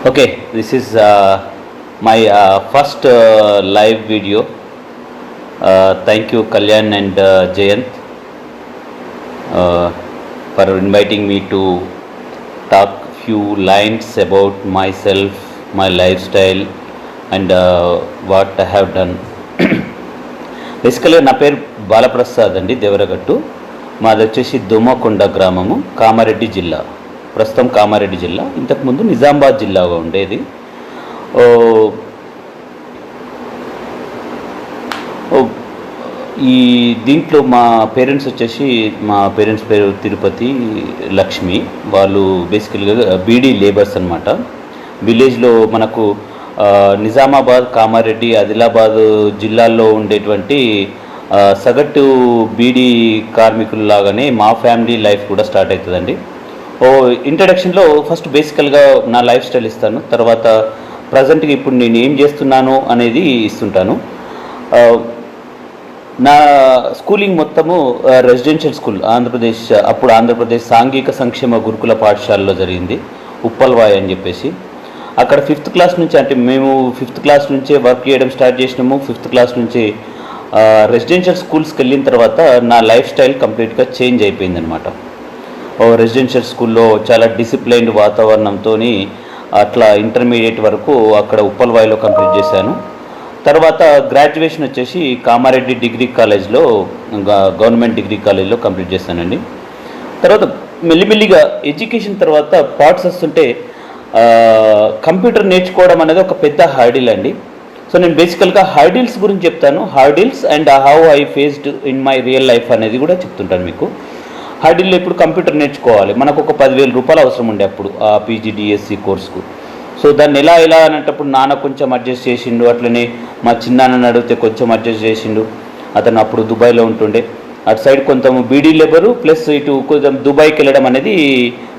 Okay, this is my first live video. Thank you, Kalyan and Jayant, for inviting me to talk few lines about myself, my lifestyle, and what I have done. బేసికల్గా నా పేరు బాలప్రసాద్ అండి, దేవరగట్టు. మాది వచ్చేసి దోమకొండ గ్రామము, కామారెడ్డి జిల్లా. ప్రస్తుతం కామారెడ్డి జిల్లా, ఇంతకుముందు నిజామాబాద్ జిల్లాగా ఉండేది. ఈ దీంట్లో మా పేరెంట్స్ వచ్చేసి, మా పేరెంట్స్ పేరు తిరుపతి లక్ష్మి. వాళ్ళు బేసికల్గా బీడీ లేబర్స్ అనమాట. విలేజ్లో మనకు నిజామాబాద్, కామారెడ్డి, ఆదిలాబాద్ జిల్లాల్లో ఉండేటువంటి సగటు బీడీ కార్మికుల్లాగానే మా ఫ్యామిలీ లైఫ్ కూడా స్టార్ట్ అవుతుందండి. ఇంట్రడక్షన్లో ఫస్ట్ బేసికల్గా నా లైఫ్ స్టైల్ ఇస్తాను, తర్వాత ప్రజెంట్గా ఇప్పుడు నేను ఏం చేస్తున్నాను అనేది ఇస్తుంటాను. నా స్కూలింగ్ మొత్తము రెసిడెన్షియల్ స్కూల్, అప్పుడు ఆంధ్రప్రదేశ్ సాంఘిక సంక్షేమ గురుకుల పాఠశాలలో జరిగింది, ఉప్పల్వాయ్ అని చెప్పేసి. అక్కడ 5th క్లాస్ నుంచి, అంటే మేము 5th క్లాస్ నుంచే వర్క్ చేయడం స్టార్ట్ చేసినాము. 5th క్లాస్ నుంచి రెసిడెన్షియల్ స్కూల్స్కి వెళ్ళిన తర్వాత నా లైఫ్ స్టైల్ కంప్లీట్గా చేంజ్ అయిపోయింది అనమాట. రెసిడెన్షియల్ స్కూల్లో చాలా డిసిప్లైన్డ్ వాతావరణంతో అట్లా ఇంటర్మీడియట్ వరకు అక్కడ ఉప్పల్వాయిలో కంప్లీట్ చేశాను. తర్వాత గ్రాడ్యుయేషన్ వచ్చేసి కామారెడ్డి డిగ్రీ కాలేజ్లో, గవర్నమెంట్ డిగ్రీ కాలేజ్లో కంప్లీట్ చేశానండి. తర్వాత మెల్లిమెల్లిగా ఎడ్యుకేషన్ తర్వాత పార్ట్స్ వస్తుంటే కంప్యూటర్ నేర్చుకోవడం అనేది ఒక పెద్ద హర్డిల్ అండి. సో నేను బేసికల్గా హర్డిల్స్ గురించి చెప్తాను. Hurdles and how I faced in my real life అనేది కూడా చెప్తుంటాను మీకు. హర్డిల్లో ఇప్పుడు కంప్యూటర్ నేర్చుకోవాలి, మనకు ఒక 10,000 రూపాయలు అవసరం ఉండే అప్పుడు ఆ పీజీడిఎస్సి కోర్సుకు. సో దాన్ని ఎలా అనేటప్పుడు నాన్న కొంచెం అడ్జస్ట్ చేసిండు, అట్లనే మా చిన్నాన్నని అడిగితే కొంచెం అడ్జస్ట్ చేసిండు. అతను అప్పుడు దుబాయ్లో ఉంటుండే. అటు సైడ్ కొంచెం బీడీ లేబరు ప్లస్ ఇటు కొంచెం దుబాయ్కి వెళ్ళడం అనేది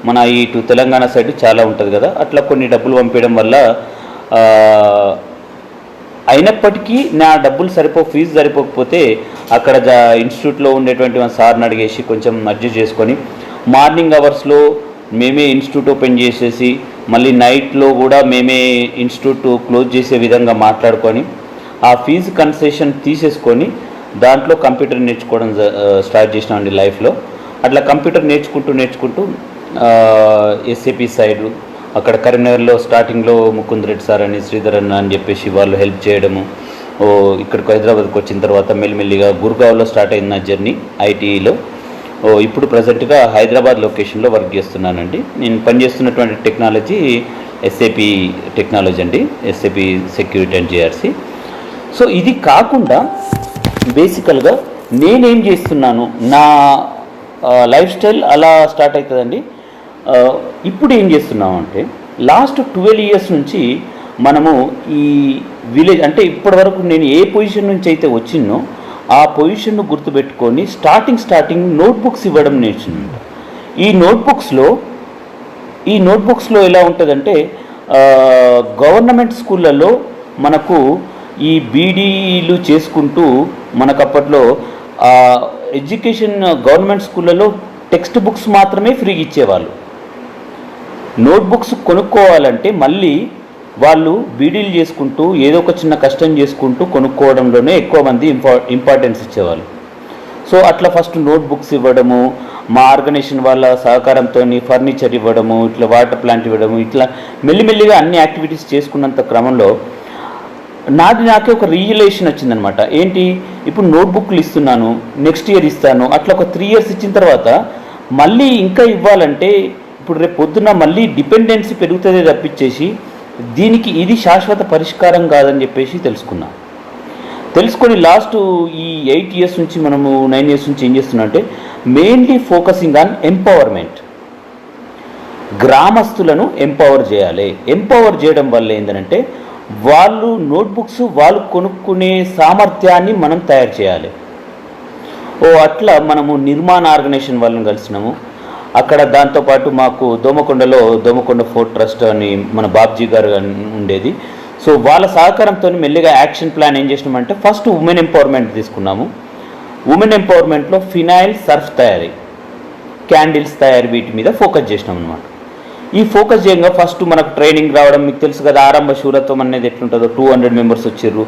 మన ఇటు తెలంగాణ సైడ్ చాలా ఉంటుంది కదా, అట్లా కొన్ని డబ్బులు పంపించడం వల్ల అయినప్పటికీ నా డబ్బులు ఫీజు సరిపోకపోతే అక్కడ ఇన్స్టిట్యూట్లో ఉండేటువంటి మా సార్ని అడిగేసి కొంచెం అడ్జస్ట్ చేసుకొని మార్నింగ్ అవర్స్లో మేమే ఇన్స్టిట్యూట్ ఓపెన్ చేసేసి మళ్ళీ నైట్లో కూడా మేమే ఇన్స్టిట్యూట్ క్లోజ్ చేసే విధంగా మాట్లాడుకొని ఆ ఫీజు కన్సెషన్ తీసేసుకొని దాంట్లో కంప్యూటర్ నేర్చుకోవడం స్టార్ట్ చేసినామండి లైఫ్లో. అట్లా కంప్యూటర్ నేర్చుకుంటూ ఎస్ఏపి సైడు, అక్కడ కరీంనగర్లో స్టార్టింగ్లో ముకుంద్ రెడ్డి సార్ అని, శ్రీధర్ అన్న అని చెప్పేసి వాళ్ళు హెల్ప్ చేయడము. ఇక్కడికి హైదరాబాద్కి వచ్చిన తర్వాత మెల్లిమెల్లిగా గుర్గావ్లో స్టార్ట్ అయిన నా జర్నీ ఐటీఈలో. ఇప్పుడు ప్రజెంట్గా హైదరాబాద్ లొకేషన్లో వర్క్ చేస్తున్నానండి. నేను పనిచేస్తున్నటువంటి టెక్నాలజీ ఎస్ఏపి టెక్నాలజీ అండి, SAP security and GRC. So ఇది కాకుండా బేసికల్గా నేనేం చేస్తున్నాను, నా లైఫ్ స్టైల్ అలా స్టార్ట్ అవుతుందండి. ఇప్పుడు ఏం చేస్తున్నాము అంటే లాస్ట్ 12 ఇయర్స్ నుంచి మనము ఈ విలేజ్, అంటే ఇప్పటి వరకు నేను ఏ పొజిషన్ నుంచి అయితే వచ్చినో ఆ పొజిషన్ను గుర్తుపెట్టుకొని స్టార్టింగ్ నోట్బుక్స్ ఇవ్వడం నేర్చుకున్నాను. ఈ నోట్బుక్స్లో ఎలా ఉంటుందంటే గవర్నమెంట్ స్కూళ్ళల్లో మనకు ఈ బీడీలు చేసుకుంటూ మనకు అప్పట్లో ఎడ్యుకేషన్ గవర్నమెంట్ స్కూళ్ళలో టెక్స్ట్ బుక్స్ మాత్రమే ఫ్రీగా ఇచ్చేవాళ్ళు. నోట్బుక్స్ కొనుక్కోవాలంటే మళ్ళీ వాళ్ళు బీడీలు చేసుకుంటూ ఏదో ఒక చిన్న కష్టం చేసుకుంటూ కొనుక్కోవడంలోనే ఎక్కువ మంది ఇంపార్టెన్స్ ఇచ్చేవాళ్ళు. సో అట్లా ఫస్ట్ నోట్బుక్స్ ఇవ్వడము, మా ఆర్గనైజేషన్ వాళ్ళ సహకారంతో ఫర్నిచర్ ఇవ్వడము, ఇట్లా వాటర్ ప్లాంట్ ఇవ్వడము, ఇట్లా మెల్లిమెల్లిగా అన్ని యాక్టివిటీస్ చేసుకున్నంత క్రమంలో నాకే ఒక రియలైజేషన్ వచ్చిందనమాట. ఏంటి, ఇప్పుడు నోట్బుక్లు ఇస్తున్నాను, నెక్స్ట్ ఇయర్ ఇస్తాను, అట్లా ఒక 3 ఇయర్స్ ఇచ్చిన తర్వాత మళ్ళీ ఇంకా ఇవ్వాలంటే ఇప్పుడు రేపు పొద్దున్న మళ్ళీ డిపెండెన్సీ పెరుగుతుందే తప్పించేసి దీనికి ఇది శాశ్వత పరిష్కారం కాదని చెప్పేసి తెలుసుకొని లాస్ట్ ఈ 8 ఇయర్స్ నుంచి, మనము 9 ఇయర్స్ నుంచి ఏం చేస్తున్నా అంటే మెయిన్లీ ఫోకసింగ్ ఆన్ ఎంపవర్మెంట్. గ్రామస్తులను ఎంపవర్ చేయాలి. ఎంపవర్ చేయడం వల్ల ఏంటంటే వాళ్ళు నోట్బుక్స్ వాళ్ళు కొనుక్కునే సామర్థ్యాన్ని మనం తయారు చేయాలి. అట్లా మనము నిర్మాణ ఆర్గనైజేషన్ వాళ్ళని కలిసినాము. అక్కడ దాంతోపాటు మాకు దోమకొండ ఫోర్ట్ ట్రస్ట్ అని మన బాబ్జీ గారు ఉండేది. సో వాళ్ళ సహకారంతో మెల్లిగా యాక్షన్ ప్లాన్ ఏం చేసినామంటే ఫస్ట్ ఉమెన్ ఎంపవర్మెంట్ తీసుకున్నాము. ఉమెన్ ఎంపవర్మెంట్లో ఫినాయిల్, సర్ఫ్ తయారీ, క్యాండిల్స్ తయారీ, వీటి మీద ఫోకస్ చేసినాం అనమాట. ఈ ఫోకస్ చేయంగా ఫస్ట్ మనకు ట్రైనింగ్ రావడం, మీకు తెలుసు కదా ఆరంభ శూరత్వం అనేది ఎట్లుంటుందో, 200 మెంబర్స్ వచ్చారు.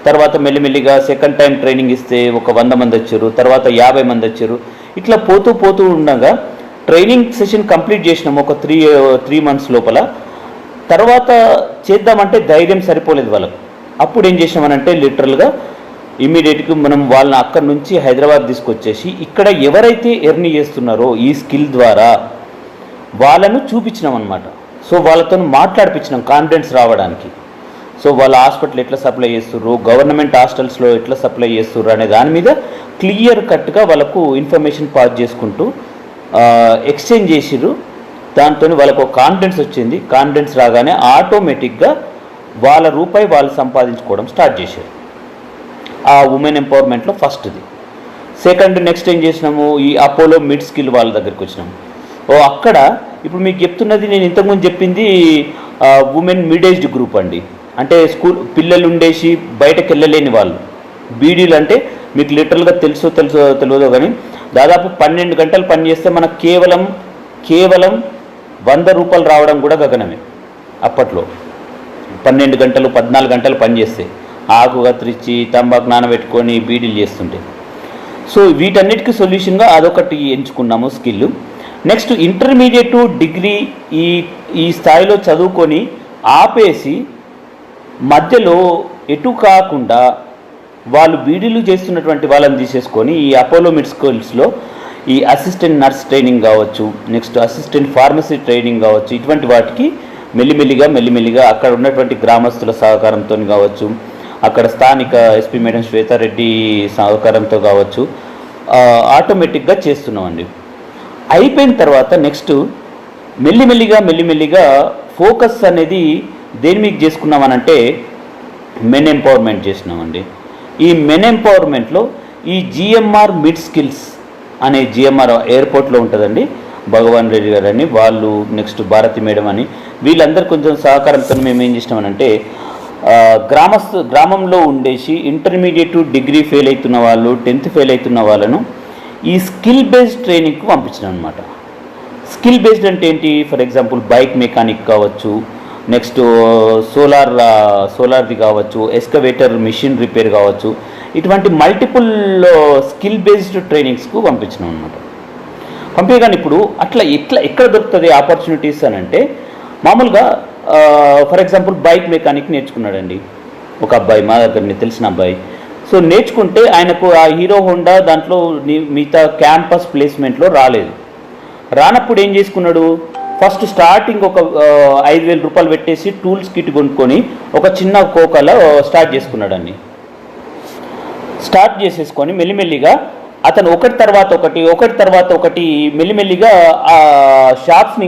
తర్వాత మెల్లిమెల్లిగా సెకండ్ టైం ట్రైనింగ్ ఇస్తే ఒక 100 మంది వచ్చారు, తర్వాత 50 మంది వచ్చారు. ఇట్లా పోతూ ఉండగా ట్రైనింగ్ సెషన్ కంప్లీట్ చేసినాము ఒక 3 మంత్స్ లోపల. తర్వాత చేద్దామంటే ధైర్యం సరిపోలేదు వాళ్ళకు. అప్పుడు ఏం చేసామనంటే లిటరల్గా ఇమీడియట్గా మనం వాళ్ళని అక్కడి నుంచి హైదరాబాద్ తీసుకొచ్చేసి ఇక్కడ ఎవరైతే ఎర్న్ చేస్తున్నారో ఈ స్కిల్ ద్వారా వాళ్ళను చూపించినాం అనమాట. సో వాళ్ళతో మాట్లాడిపించినాం కాన్ఫిడెన్స్ రావడానికి. సో వాళ్ళ హాస్పిటల్ ఎట్లా సప్లై చేస్తుర్రు, గవర్నమెంట్ హాస్టల్స్లో ఎట్లా సప్లై చేస్తుర్రు అనే దాని మీద క్లియర్ కట్గా వాళ్ళకు ఇన్ఫర్మేషన్ పాస్ చేసుకుంటూ ఎక్స్చేంజ్ చేసిర్రు. దాంతో వాళ్ళకు కాన్ఫిడెన్స్ వచ్చింది. కాన్ఫిడెన్స్ రాగానే ఆటోమేటిక్గా వాళ్ళ రూపాయి వాళ్ళు సంపాదించుకోవడం స్టార్ట్ చేశారు. ఆ ఉమెన్ ఎంపవర్మెంట్లో ఫస్ట్ది. సెకండ్ నెక్స్ట్ ఏం చేసినాము, ఈ అపోలో మిడ్ స్కిల్ వాళ్ళ దగ్గరికి వచ్చినాము. అక్కడ ఇప్పుడు మీకు చెప్తున్నది నేను ఇంతకుముందు చెప్పింది ఉమెన్ మిడ్ ఏజ్డ్ గ్రూప్ అండి. అంటే స్కూల్ పిల్లలు ఉండేసి బయటకు వెళ్ళలేని వాళ్ళు. బీడీలు అంటే మీకు లిటరల్గా తెలియదో కానీ దాదాపు 12 గంటలు పనిచేస్తే మనకు కేవలం 100 రూపాయలు రావడం కూడా గగనమే. అప్పట్లో 12 గంటలు 14 గంటలు పనిచేస్తే ఆకు కత్తిరించి తంబాకు నానబెట్టుకొని బీడీలు చేస్తుంటే. సో వీటన్నిటికీ సొల్యూషన్గా అదొకటి ఎంచుకున్నాము స్కిల్. నెక్స్ట్ ఇంటర్మీడియట్ డిగ్రీ ఈ స్థాయిలో చదువుకొని ఆపేసి మధ్యలో ఎటు కాకుండా వాళ్ళు బీడీలు చేస్తున్నటువంటి వాళ్ళని తీసేసుకొని ఈ అపోలో మిడ్ స్కూల్స్లో ఈ అసిస్టెంట్ నర్స్ ట్రైనింగ్ కావచ్చు, నెక్స్ట్ అసిస్టెంట్ ఫార్మసీ ట్రైనింగ్ కావచ్చు, ఇటువంటి వాటికి మెల్లిమెల్లిగా అక్కడ ఉన్నటువంటి గ్రామస్తుల సహకారంతో కావచ్చు, అక్కడ స్థానిక ఎస్పీ మేడం శ్వేతారెడ్డి సహకారంతో కావచ్చు ఆటోమేటిక్గా చేస్తున్నామండి. అయిపోయిన తర్వాత నెక్స్ట్ మెల్లిమెల్లిగా ఫోకస్ అనేది దేని మీకు చేసుకున్నామనంటే మెన్ ఎంపవర్మెంట్ చేసినామండి. ఈ మెన్ ఎంపవర్మెంట్లో ఈ జిఎంఆర్ మిడ్ స్కిల్స్ అనే జిఎంఆర్ ఎయిర్పోర్ట్లో ఉంటుందండి. భగవాన్ రెడ్డి గారు అని వాళ్ళు, నెక్స్ట్ భారతి మేడం అని వీళ్ళందరూ కొంచెం సహకారంతో మేము ఏం చేసినామనంటే గ్రామంలో ఉండేసి ఇంటర్మీడియట్ డిగ్రీ ఫెయిల్ అవుతున్న వాళ్ళు, 10th ఫెయిల్ అవుతున్న వాళ్ళను ఈ స్కిల్ బేస్డ్ ట్రైనింగ్కి పంపించినాం అనమాట. స్కిల్ బేస్డ్ అంటే ఏంటి, ఫర్ ఎగ్జాంపుల్ బైక్ మెకానిక్ కావచ్చు, నెక్స్ట్ సోలార్ది కావచ్చు, ఎస్కవేటర్ మిషన్ రిపేర్ కావచ్చు, ఇటువంటి మల్టిపుల్ స్కిల్ బేస్డ్ ట్రైనింగ్స్కు పంపించినాం అనమాట. పంపించగానే ఇప్పుడు అట్లా ఎక్కడ దొరుకుతుంది ఆపర్చునిటీస్ అని అంటే మామూలుగా ఫర్ ఎగ్జాంపుల్ బైక్ మెకానిక్ నేర్చుకున్నాడండి ఒక అబ్బాయి, మా దగ్గర తెలిసిన అబ్బాయి. సో నేర్చుకుంటే ఆయనకు ఆ హీరో హోండా దాంట్లో మిగతా క్యాంపస్ ప్లేస్మెంట్లో రానప్పుడు ఏం చేసుకున్నాడు, ఫస్ట్ స్టార్టింగ్ ఒక 5,000 రూపాయలు పెట్టేసి టూల్స్ కిట్ కొనుక్కొని ఒక చిన్న కోకలో స్టార్ట్ చేసుకున్నాడండి. స్టార్ట్ చేసేసుకొని మెల్లిమెల్లిగా అతను ఒకటి తర్వాత ఒకటి మెల్లిమెల్లిగా ఆ షాప్స్ని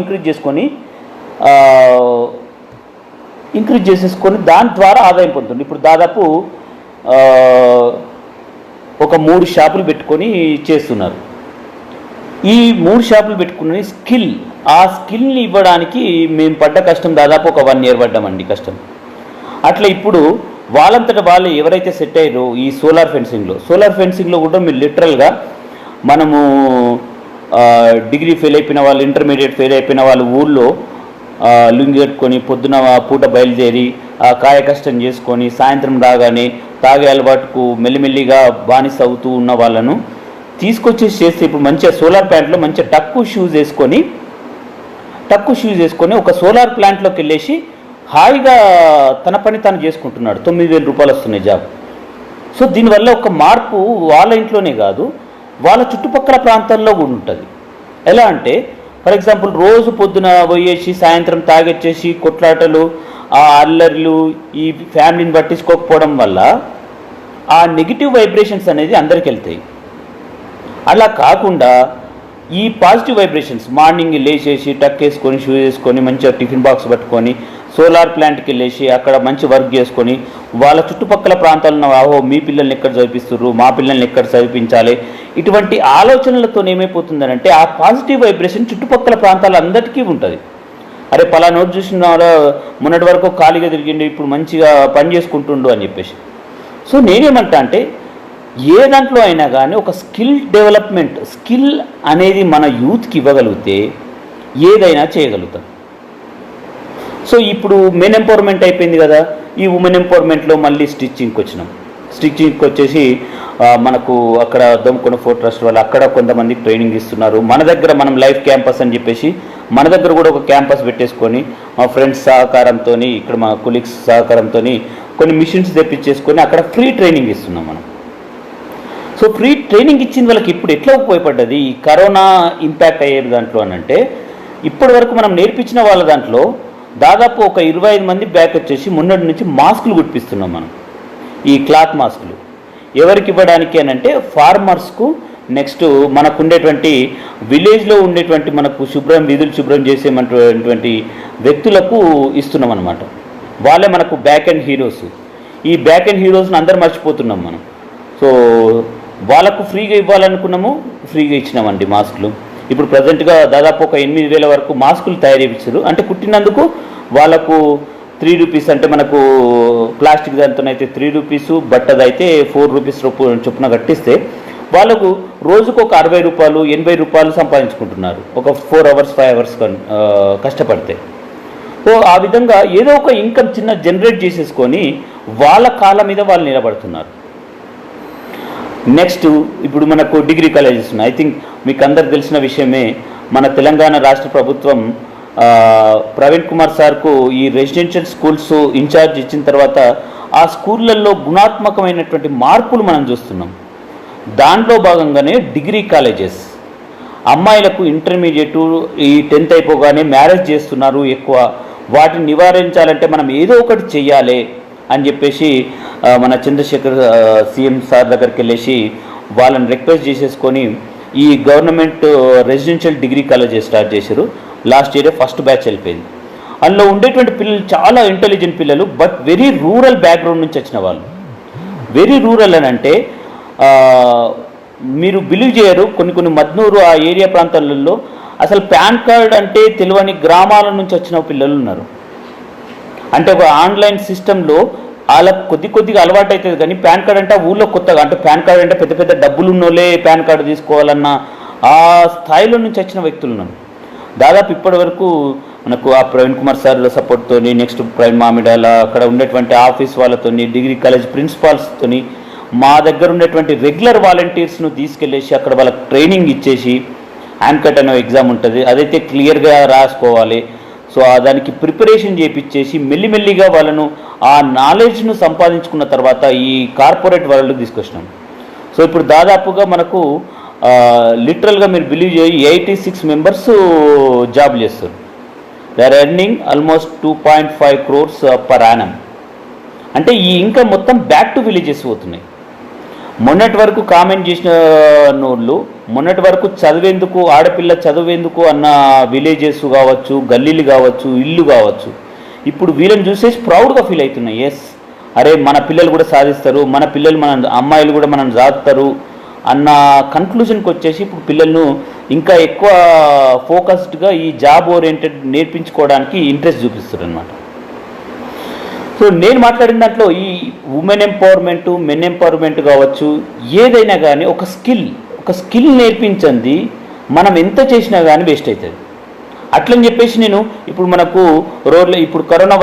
ఇంక్రీజ్ చేసేసుకొని దాని ద్వారా ఆదాయం పొందుతుంది. ఇప్పుడు దాదాపు ఒక 3 షాపులు పెట్టుకొని చేస్తున్నారు. ఈ 3 షాపులు పెట్టుకుని ఆ స్కిల్ని ఇవ్వడానికి మేము పడ్డ కష్టం దాదాపు ఒక 1 year పడ్డామండి కష్టం. అట్లా ఇప్పుడు వాళ్ళంతటా వాళ్ళు ఎవరైతే సెట్ అయ్యారో ఈ సోలార్ ఫెన్సింగ్లో కూడా మీరు లిటరల్గా మనము డిగ్రీ ఫెయిల్ అయిపోయిన వాళ్ళు, ఇంటర్మీడియట్ ఫెయిల్ అయిపోయిన వాళ్ళు ఊళ్ళో లుంగి కట్టుకొని పొద్దున పూట బయలుదేరి కాయ కష్టం చేసుకొని సాయంత్రం రాగానే తాగే అలవాటుకు మెల్లిమెల్లిగా బానిస అవుతూ ఉన్న వాళ్ళను తీసుకొచ్చేసి చేస్తే ఇప్పుడు మంచిగా సోలార్ ప్లాంట్లో మంచిగా టక్కు షూస్ వేసుకొని ఒక సోలార్ ప్లాంట్లోకి వెళ్ళేసి హాయిగా తన పని తాను చేసుకుంటున్నాడు. 9,000 రూపాయలు వస్తున్నాయి జాబ్. సో దీనివల్ల ఒక మార్పు వాళ్ళ ఇంట్లోనే కాదు, వాళ్ళ చుట్టుపక్కల ప్రాంతాల్లో కూడా ఉంటుంది. ఎలా అంటే ఫర్ ఎగ్జాంపుల్ రోజు పొద్దున పోయేసి సాయంత్రం తాగొచ్చేసి కొట్లాటలు, ఆ అల్లర్లు, ఈ ఫ్యామిలీని పట్టించుకోకపోవడం వల్ల ఆ నెగిటివ్ వైబ్రేషన్స్ అనేది అందరికి వెళ్తాయి. అలా కాకుండా ఈ పాజిటివ్ వైబ్రేషన్స్ మార్నింగ్ లేచేసి టక్ వేసుకొని షూ వేసుకొని మంచిగా టిఫిన్ బాక్స్ పట్టుకొని సోలార్ ప్లాంట్కి వెళ్ళేసి అక్కడ మంచి వర్క్ చేసుకొని వాళ్ళ చుట్టుపక్కల ప్రాంతాలను మీ పిల్లల్ని ఎక్కడ చదివిస్తున్నారు, మా పిల్లల్ని ఎక్కడ చదివించాలి, ఇటువంటి ఆలోచనలతో ఏమైపోతుందనంటే ఆ పాజిటివ్ వైబ్రేషన్ చుట్టుపక్కల ప్రాంతాలందరికీ ఉంటుంది. అరే పలానోడు చూసిన మొన్నటి వరకు ఖాళీగా తిరిగిండు, ఇప్పుడు మంచిగా పని చేసుకుంటుండు అని చెప్పేసి. సో నేనేమంటా అంటే ఏ దాంట్లో అయినా కానీ ఒక స్కిల్ అనేది మన యూత్కి ఇవ్వగలిగితే ఏదైనా చేయగలుగుతాం. సో ఇప్పుడు మెన్ ఎంపవర్మెంట్ అయిపోయింది కదా, ఈ ఉమెన్ ఎంపవర్మెంట్లో మళ్ళీ స్టిచ్చింగ్కి వచ్చినాం. స్టిచ్చింగ్కి వచ్చేసి మనకు అక్కడ దొమ్మకొండ ఫోర్ట్ ట్రస్ట్ వాళ్ళు అక్కడ కొంతమంది ట్రైనింగ్ ఇస్తున్నారు. మన దగ్గర మనం లైఫ్ క్యాంపస్ అని చెప్పేసి మన దగ్గర కూడా ఒక క్యాంపస్ పెట్టేసుకొని మా ఫ్రెండ్స్ సహకారంతో, ఇక్కడ మా కొలీగ్స్ సహకారంతో కొన్ని మిషన్స్ తెప్పించేసుకొని అక్కడ ఫ్రీ ట్రైనింగ్ ఇస్తున్నాం మనం. సో ఫ్రీ ట్రైనింగ్ ఇచ్చిన వాళ్ళకి ఇప్పుడు ఎట్లా ఉపయోగపడ్డది ఈ కరోనా ఇంపాక్ట్ అయ్యే దాంట్లో అని అంటే, ఇప్పటి వరకు మనం నేర్పించిన వాళ్ళ దాంట్లో దాదాపు ఒక 25 మంది బ్యాక్ వచ్చేసి మొన్నటి నుంచి మాస్కులు కుట్టిస్తున్నాం మనం. ఈ క్లాత్ మాస్కులు ఎవరికి ఇవ్వడానికి అని అంటే ఫార్మర్స్కు, నెక్స్ట్ మనకు ఉండేటువంటి విలేజ్లో ఉండేటువంటి మనకు వీధులు శుభ్రం చేసేటువంటి వ్యక్తులకు ఇస్తున్నాం అనమాట. వాళ్ళే మనకు బ్యాక్ అండ్ హీరోస్. ఈ బ్యాక్ అండ్ హీరోస్ని అందరు మర్చిపోతున్నాం మనం. సో వాళ్ళకు ఫ్రీగా ఇవ్వాలనుకున్నాము, ఫ్రీగా ఇచ్చినామండి మాస్కులు. ఇప్పుడు ప్రజెంట్గా దాదాపు ఒక 8,000 వరకు మాస్కులు తయారు చేయించారు. అంటే కుట్టినందుకు వాళ్ళకు 3 రూపీస్, అంటే మనకు ప్లాస్టిక్ దాంతోనైతే 3 రూపీసు, బట్టదైతే 4 రూపీస్ చొప్పున కట్టిస్తే వాళ్ళకు రోజుకు ఒక 60 రూపాయలు 80 రూపాయలు సంపాదించుకుంటున్నారు ఒక 4 అవర్స్ 5 అవర్స్ కష్టపడితే. సో ఆ విధంగా ఏదో ఒక ఇన్కమ్ చిన్న జనరేట్ చేసేసుకొని వాళ్ళ కాళ్ళ మీద వాళ్ళు నిలబడుతున్నారు. నెక్స్ట్ ఇప్పుడు మనకు డిగ్రీ కాలేజెస్ ఉన్నాయి. ఐ థింక్ మీకు అందరికి తెలిసిన విషయమే, మన తెలంగాణ రాష్ట్ర ప్రభుత్వం ప్రవీణ్ కుమార్ సార్కు ఈ రెసిడెన్షియల్ స్కూల్స్ ఇన్ఛార్జ్ ఇచ్చిన తర్వాత ఆ స్కూళ్ళల్లో గుణాత్మకమైనటువంటి మార్పులు మనం చూస్తున్నాం. దాంట్లో భాగంగానే డిగ్రీ కాలేజెస్ అమ్మాయిలకు ఇంటర్మీడియట్ ఈ 10th అయిపోగానే మ్యారేజ్ చేస్తున్నారు ఎక్కువ. వాటిని నివారించాలంటే మనం ఏదో ఒకటి చెయ్యాలి అని చెప్పేసి మన చంద్రశేఖర్ సీఎం సార్ దగ్గరికి వెళ్ళేసి వాళ్ళని రిక్వెస్ట్ చేసేసుకొని ఈ government residential degree colleges start చేశారు. లాస్ట్ ఇయర్ ఫస్ట్ బ్యాచ్ వెళ్ళిపోయింది. అందులో ఉండేటువంటి పిల్లలు చాలా ఇంటెలిజెంట్ పిల్లలు, బట్ వెరీ రూరల్ బ్యాక్గ్రౌండ్ నుంచి వచ్చిన వాళ్ళు. వెరీ రూరల్ అని అంటే మీరు బిలీవ్ చేయరు, కొన్ని మద్నూరు ఆ ఏరియా ప్రాంతాలలో అసలు పాన్ కార్డ్ అంటే తెలియని గ్రామాల నుంచి వచ్చిన పిల్లలు ఉన్నారు. అంటే ఒక ఆన్లైన్ సిస్టంలో వాళ్ళకు కొద్దిగా అలవాటు అవుతుంది, కానీ పాన్ కార్డ్ అంటే ఊళ్ళో కొత్తగా, అంటే పాన్ కార్డ్ అంటే పెద్ద పెద్ద డబ్బులు ఉన్నోళ్ళే పాన్ కార్డు తీసుకోవాలన్న ఆ స్థాయిలో నుంచి వచ్చిన వ్యక్తులు ఉన్నారు. దాదాపు ఇప్పటి వరకు మనకు ఆ ప్రవీణ్ కుమార్ సార్ సపోర్ట్తో, నెక్స్ట్ ప్రవీణ్ మామిడాల అక్కడ ఉండేటువంటి ఆఫీస్ వాళ్ళతో, డిగ్రీ కాలేజ్ ప్రిన్సిపాల్స్తో, మా దగ్గర ఉండేటువంటి రెగ్యులర్ వాలంటీర్స్ను తీసుకెళ్ళేసి అక్కడ వాళ్ళకి ట్రైనింగ్ ఇచ్చేసి, యాన్కట్ అనే ఎగ్జామ్ ఉంటుంది, అదైతే క్లియర్గా రాసుకోవాలి. సో దానికి ప్రిపరేషన్ చేయించేసి మెల్లిమెల్లిగా వాళ్ళను ఆ నాలెడ్జ్ను సంపాదించుకున్న తర్వాత ఈ కార్పొరేట్ వరల్డ్కి తీసుకొచ్చినాం. సో ఇప్పుడు దాదాపుగా మనకు లిటరల్గా మీరు బిలీవ్ చేయి 86 మెంబర్స్ జాబ్ చేస్తారు. They are earning almost 2.5 crores per annum. అంటే ఈ ఇన్కమ్ మొత్తం బ్యాక్ టు విలేజెస్ పోతున్నాయి. మొన్నటి వరకు కామెంట్ చేసిన నోళ్ళు, మొన్నటి వరకు చదివేందుకు, ఆడపిల్ల చదివేందుకు అన్న విలేజెస్ కావచ్చు, గల్లీలు కావచ్చు, ఇల్లు కావచ్చు, ఇప్పుడు వీళ్ళని చూసేసి ప్రౌడ్గా ఫీల్ అవుతున్నాయి. ఎస్, అరే మన పిల్లలు కూడా సాధిస్తారు, మన పిల్లలు మన అమ్మాయిలు కూడా మనం సాధిస్తారు అన్న కన్క్లూజన్కి వచ్చేసి ఇప్పుడు పిల్లలను ఇంకా ఎక్కువ ఫోకస్డ్గా ఈ జాబ్ ఓరియంటెడ్ నేర్పించుకోవడానికి ఇంట్రెస్ట్ చూపిస్తారు అన్నమాట. సో నేను మాట్లాడిన దాంట్లో ఈ ఉమెన్ ఎంపవర్మెంటు, మెన్ ఎంపవర్మెంట్ కావచ్చు, ఏదైనా కానీ ఒక స్కిల్ నేర్పించింది మనం ఎంత చేసినా కానీ వేస్ట్ అవుతుంది. అట్లని చెప్పేసి నేను ఇప్పుడు మనకు రోడ్లో ఇప్పుడు కరోనా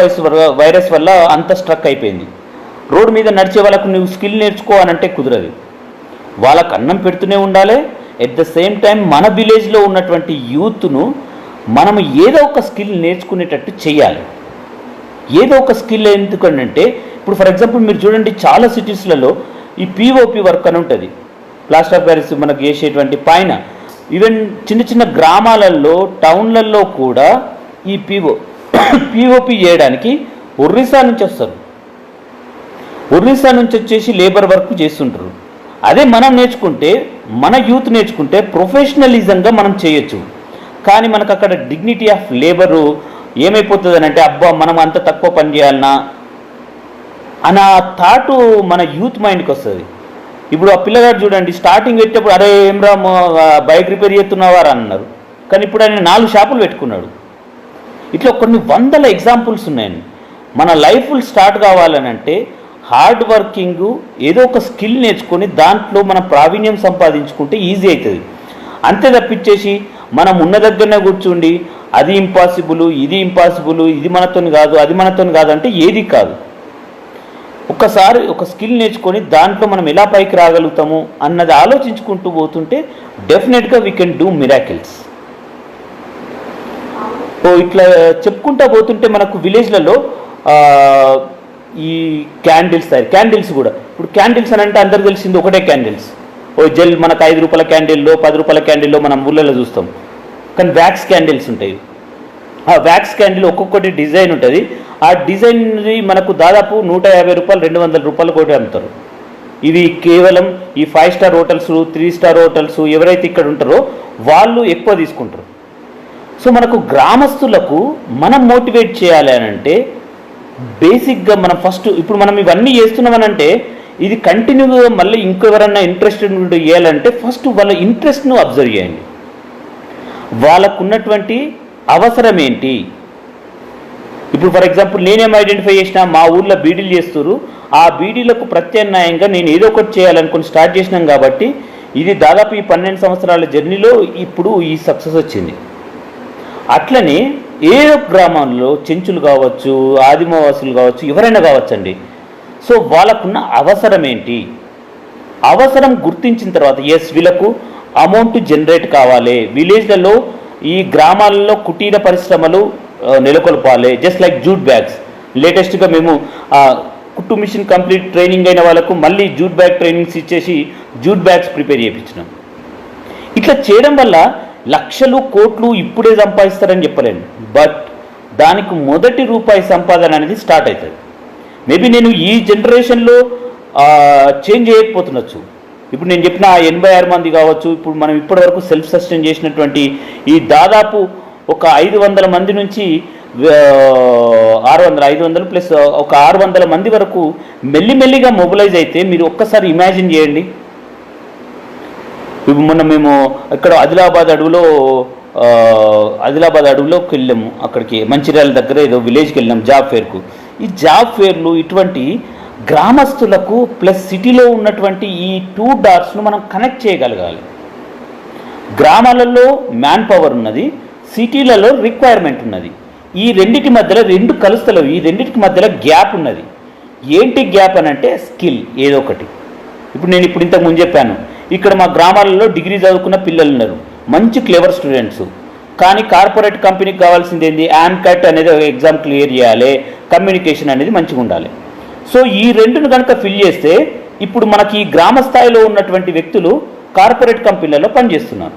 వైరస్ వల్ల అంత స్ట్రక్ అయిపోయింది. రోడ్డు మీద నడిచే వాళ్ళకు నువ్వు స్కిల్ నేర్చుకో అని అంటే కుదరదు. వాళ్ళకు అన్నం పెడుతూనే ఉండాలి. ఎట్ ద సేమ్ టైం మన విలేజ్లో ఉన్నటువంటి యూత్ను మనం ఏదో ఒక స్కిల్ నేర్చుకునేటట్టు చేయాలి. ఏదో ఒక స్కిల్ ఎందుకంటే ఇప్పుడు ఫర్ ఎగ్జాంపుల్ మీరు చూడండి, చాలా సిటీస్లలో ఈ పిఓపి వర్క్ అని ఉంటుంది, ప్లాస్టర్ ఆఫ్ ప్యారిస్ మనకు చేసేటువంటి పైన. ఈవెన్ చిన్న చిన్న గ్రామాలలో, టౌన్లలో కూడా ఈ పిఓపి చేయడానికి ఒరిస్సా నుంచి వస్తారు. ఒరిస్సా నుంచి వచ్చేసి లేబర్ వర్క్ చేస్తుంటారు. అదే మనం నేర్చుకుంటే, మన యూత్ నేర్చుకుంటే ప్రొఫెషనలిజంగా మనం చేయొచ్చు. కానీ మనకు అక్కడ డిగ్నిటీ ఆఫ్ లేబరు ఏమైపోతుంది అని అంటే, అబ్బా మనం అంత తక్కువ పని చేయాలన్నా అన్న థాటు మన యూత్ మైండ్కి వస్తుంది. ఇప్పుడు ఆ పిల్లగాడు చూడండి, స్టార్టింగ్ పెట్టేప్పుడు అరే ఏమ్రా బైక్ రిపేర్ చేస్తున్నావారా అన్నారు, కానీ ఇప్పుడు ఆయన 4 షాపులు పెట్టుకున్నాడు. ఇట్లా కొన్ని వందల ఎగ్జాంపుల్స్ ఉన్నాయండి. మన లైఫ్ స్టార్ట్ కావాలని అంటే హార్డ్ వర్కింగ్, ఏదో ఒక స్కిల్ నేర్చుకొని దాంట్లో మనం ప్రావీణ్యం సంపాదించుకుంటే ఈజీ అవుతుంది. అంతే తప్పించేసి మనం ఉన్న దగ్గరనే కూర్చుండి అది ఇంపాసిబుల్, ఇది ఇంపాసిబుల్, ఇది మనతోని కాదు, అది మనతోని కాదు అంటే ఏది కాదు. ఒక్కసారి ఒక స్కిల్ నేర్చుకొని దాంట్లో మనం ఎలా పైకి రాగలుగుతాము అన్నది ఆలోచించుకుంటూ పోతుంటే డెఫినెట్గా వీ కెన్ డూ మిరాకిల్స్. ఇట్లా చెప్పుకుంటా పోతుంటే మనకు విలేజ్లలో ఈ క్యాండిల్స్ కూడా, ఇప్పుడు క్యాండిల్స్ అని అంటే అందరు తెలిసింది ఒకటే క్యాండిల్స్. జెల్ మనకు 5 రూపాయల క్యాండిల్లో 10 రూపాయల క్యాండిల్లో మనం ఊళ్ళలో చూస్తాం. కానీ వ్యాక్స్ క్యాండిల్స్ ఉంటాయి. ఆ వ్యాక్స్ క్యాండిల్ ఒక్కొక్కటి డిజైన్ ఉంటుంది. ఆ డిజైన్ మనకు దాదాపు 150 రూపాయలు 200 రూపాయలు కూడా అమ్ముతారు. ఇవి కేవలం ఈ 5 స్టార్ హోటల్స్ 3 స్టార్ హోటల్స్ ఎవరైతే ఇక్కడ ఉంటారో వాళ్ళు ఎక్కువ తీసుకుంటారు. సో మనకు గ్రామస్తులకు మనం మోటివేట్ చేయాలి అని అంటే బేసిక్గా మనం ఫస్ట్ ఇప్పుడు మనం ఇవన్నీ చేస్తున్నామనంటే ఇది కంటిన్యూగా మళ్ళీ ఇంకెవరన్నా ఇంట్రెస్టెడ్ చేయాలంటే ఫస్ట్ వాళ్ళ ఇంట్రెస్ట్ను అబ్జర్వ్ చేయండి. వాళ్ళకు ఉన్నటువంటి అవసరం ఏంటి. ఇప్పుడు ఫర్ ఎగ్జాంపుల్ నేనేం ఐడెంటిఫై చేసినా, మా ఊర్లో బీడీలు చేస్తారు, ఆ బీడీలకు ప్రత్యామ్నాయంగా నేను ఏదో ఒకటి చేయాలనుకుని స్టార్ట్ చేసినాం కాబట్టి ఇది దాదాపు ఈ 12 సంవత్సరాల జర్నీలో ఇప్పుడు ఈ సక్సెస్ వచ్చింది. అట్లనే ఏ గ్రామంలో చెంచులు కావచ్చు, ఆదివాసులు కావచ్చు, ఎవరైనా కావచ్చండి. సో వాళ్ళకున్న అవసరం ఏంటి, అవసరం గుర్తించిన తర్వాత ఎస్ వీళ్ళకు అమౌంట్ జనరేట్ కావాలి. విలేజ్లలో ఈ గ్రామాలలో కుటీర పరిశ్రమలు నెలకొల్పాలి. జస్ట్ లైక్ జూట్ బ్యాగ్స్, లేటెస్ట్గా మేము కుట్టు మిషన్ కంప్లీట్ ట్రైనింగ్ అయిన వాళ్ళకు మళ్ళీ జూట్ బ్యాగ్ ట్రైనింగ్స్ ఇచ్చేసి జూట్ బ్యాగ్స్ ప్రిపేర్ చేయించినాం. ఇట్లా చేయడం వల్ల లక్షలు కోట్లు ఇప్పుడే సంపాదిస్తారని చెప్పలేను, బట్ దానికి మొదటి రూపాయి సంపాదన అనేది స్టార్ట్ అవుతుంది. మేబీ నేను ఈ జనరేషన్లో చేంజ్ చేయకపోతుండొచ్చు. ఇప్పుడు నేను చెప్పిన 86 మంది కావచ్చు, ఇప్పుడు మనం ఇప్పటివరకు సెల్ఫ్ సస్టైన్ చేసినటువంటి ఈ దాదాపు ఒక 500 మంది నుంచి 500 ప్లస్ ఒక 600 మంది వరకు మెల్లిమెల్లిగా మొబిలైజ్ అయితే మీరు ఒక్కసారి ఇమాజిన్ చేయండి. ఇప్పుడు మొన్న మేము ఇక్కడ ఆదిలాబాద్ అడవిలోకి వెళ్ళాము. అక్కడికి మంచిర్యాల దగ్గర ఏదో విలేజ్కి వెళ్ళాం జాబ్ ఫేర్కు. ఈ జాబ్ ఫేర్లు ఇటువంటి గ్రామస్తులకు ప్లస్ సిటీలో ఉన్నటువంటి ఈ 2 డాట్స్ను మనం కనెక్ట్ చేయగలగాలి. గ్రామాలలో మ్యాన్ పవర్ ఉన్నది, సిటీలలో రిక్వైర్మెంట్ ఉన్నది. ఈ రెండింటి మధ్యలో 2 కలుస్తలేవు. ఈ రెండింటికి మధ్యలో గ్యాప్ ఉన్నది. ఏంటి గ్యాప్ అని అంటే స్కిల్ ఏదో ఒకటి. ఇప్పుడు నేను ఇంతకు ముందు చెప్పాను, ఇక్కడ మా గ్రామాలలో డిగ్రీ చదువుకున్న పిల్లలు ఉన్నారు, మంచి క్లెవర్ స్టూడెంట్స్. కానీ కార్పొరేట్ కంపెనీకి కావాల్సింది ఏంది, AMCAT అనేది ఎగ్జామ్ క్లియర్ చేయాలి, కమ్యూనికేషన్ అనేది మంచిగా ఉండాలి. సో ఈ రెండును కనుక ఫిల్ చేస్తే ఇప్పుడు మనకి గ్రామ స్థాయిలో ఉన్నటువంటి వ్యక్తులు కార్పొరేట్ కంపెనీలలో పనిచేస్తున్నారు.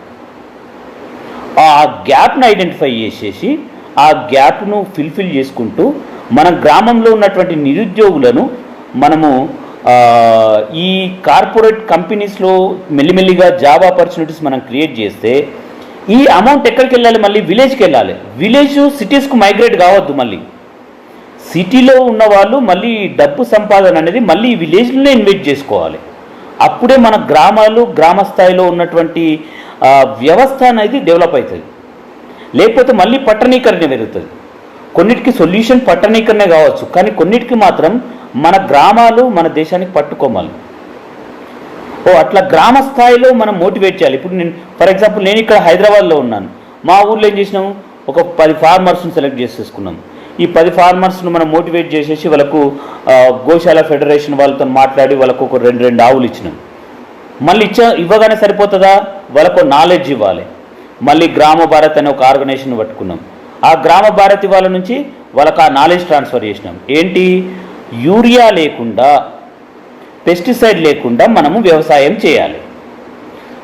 ఆ గ్యాప్ను ఐడెంటిఫై చేసేసి ఆ గ్యాప్ను ఫిల్ చేసుకుంటూ మన గ్రామంలో ఉన్నటువంటి నిరుద్యోగులను మనము ఈ కార్పొరేట్ కంపెనీస్లో మెల్లిమెల్లిగా జాబ్ ఆపర్చునిటీస్ మనం క్రియేట్ చేస్తే ఈ అమౌంట్ ఎక్కడికి వెళ్ళాలి, మళ్ళీ విలేజ్కి వెళ్ళాలి. విలేజ్ సిటీస్కు మైగ్రేట్ కావద్దు. మళ్ళీ సిటీలో ఉన్న వాళ్ళు మళ్ళీ డబ్బు సంపాదన అనేది మళ్ళీ విలేజ్లోనే ఇన్వెస్ట్ చేసుకోవాలి. అప్పుడే మన గ్రామ స్థాయిలో ఉన్నటువంటి వ్యవస్థ అనేది డెవలప్ అవుతుంది. లేకపోతే మళ్ళీ పట్టణీకరణ పెరుగుతుంది. కొన్నిటికి సొల్యూషన్ పట్టణీకరణే కావచ్చు, కానీ కొన్నిటికి మాత్రం మన గ్రామాలు మన దేశానికి పట్టుకోవాలి. అట్లా గ్రామ స్థాయిలో మనం మోటివేట్ చేయాలి. ఇప్పుడు నేను ఫర్ ఎగ్జాంపుల్ నేను ఇక్కడ హైదరాబాద్లో ఉన్నాను. మా ఊళ్ళో ఏం చేసినాము, ఒక 10 ఫార్మర్స్ని సెలెక్ట్ చేసేసుకున్నాం. ఈ 10 ఫార్మర్స్ను మనం మోటివేట్ చేసేసి వాళ్ళకు గోశాల ఫెడరేషన్ వాళ్ళతో మాట్లాడి వాళ్ళకు ఒక 2 ఆవులు ఇచ్చినాం. మళ్ళీ ఇవ్వగానే సరిపోతుందా, వాళ్ళకు నాలెడ్జ్ ఇవ్వాలి. మళ్ళీ గ్రామ భారత్ అనే ఒక ఆర్గనైజేషన్ పట్టుకున్నాం. ఆ గ్రామ భారతి వాళ్ళ నుంచి వాళ్ళకు ఆ నాలెడ్జ్ ట్రాన్స్ఫర్ చేసినాం. ఏంటి, యూరియా లేకుండా పెస్టిసైడ్ లేకుండా మనము వ్యవసాయం చేయాలి.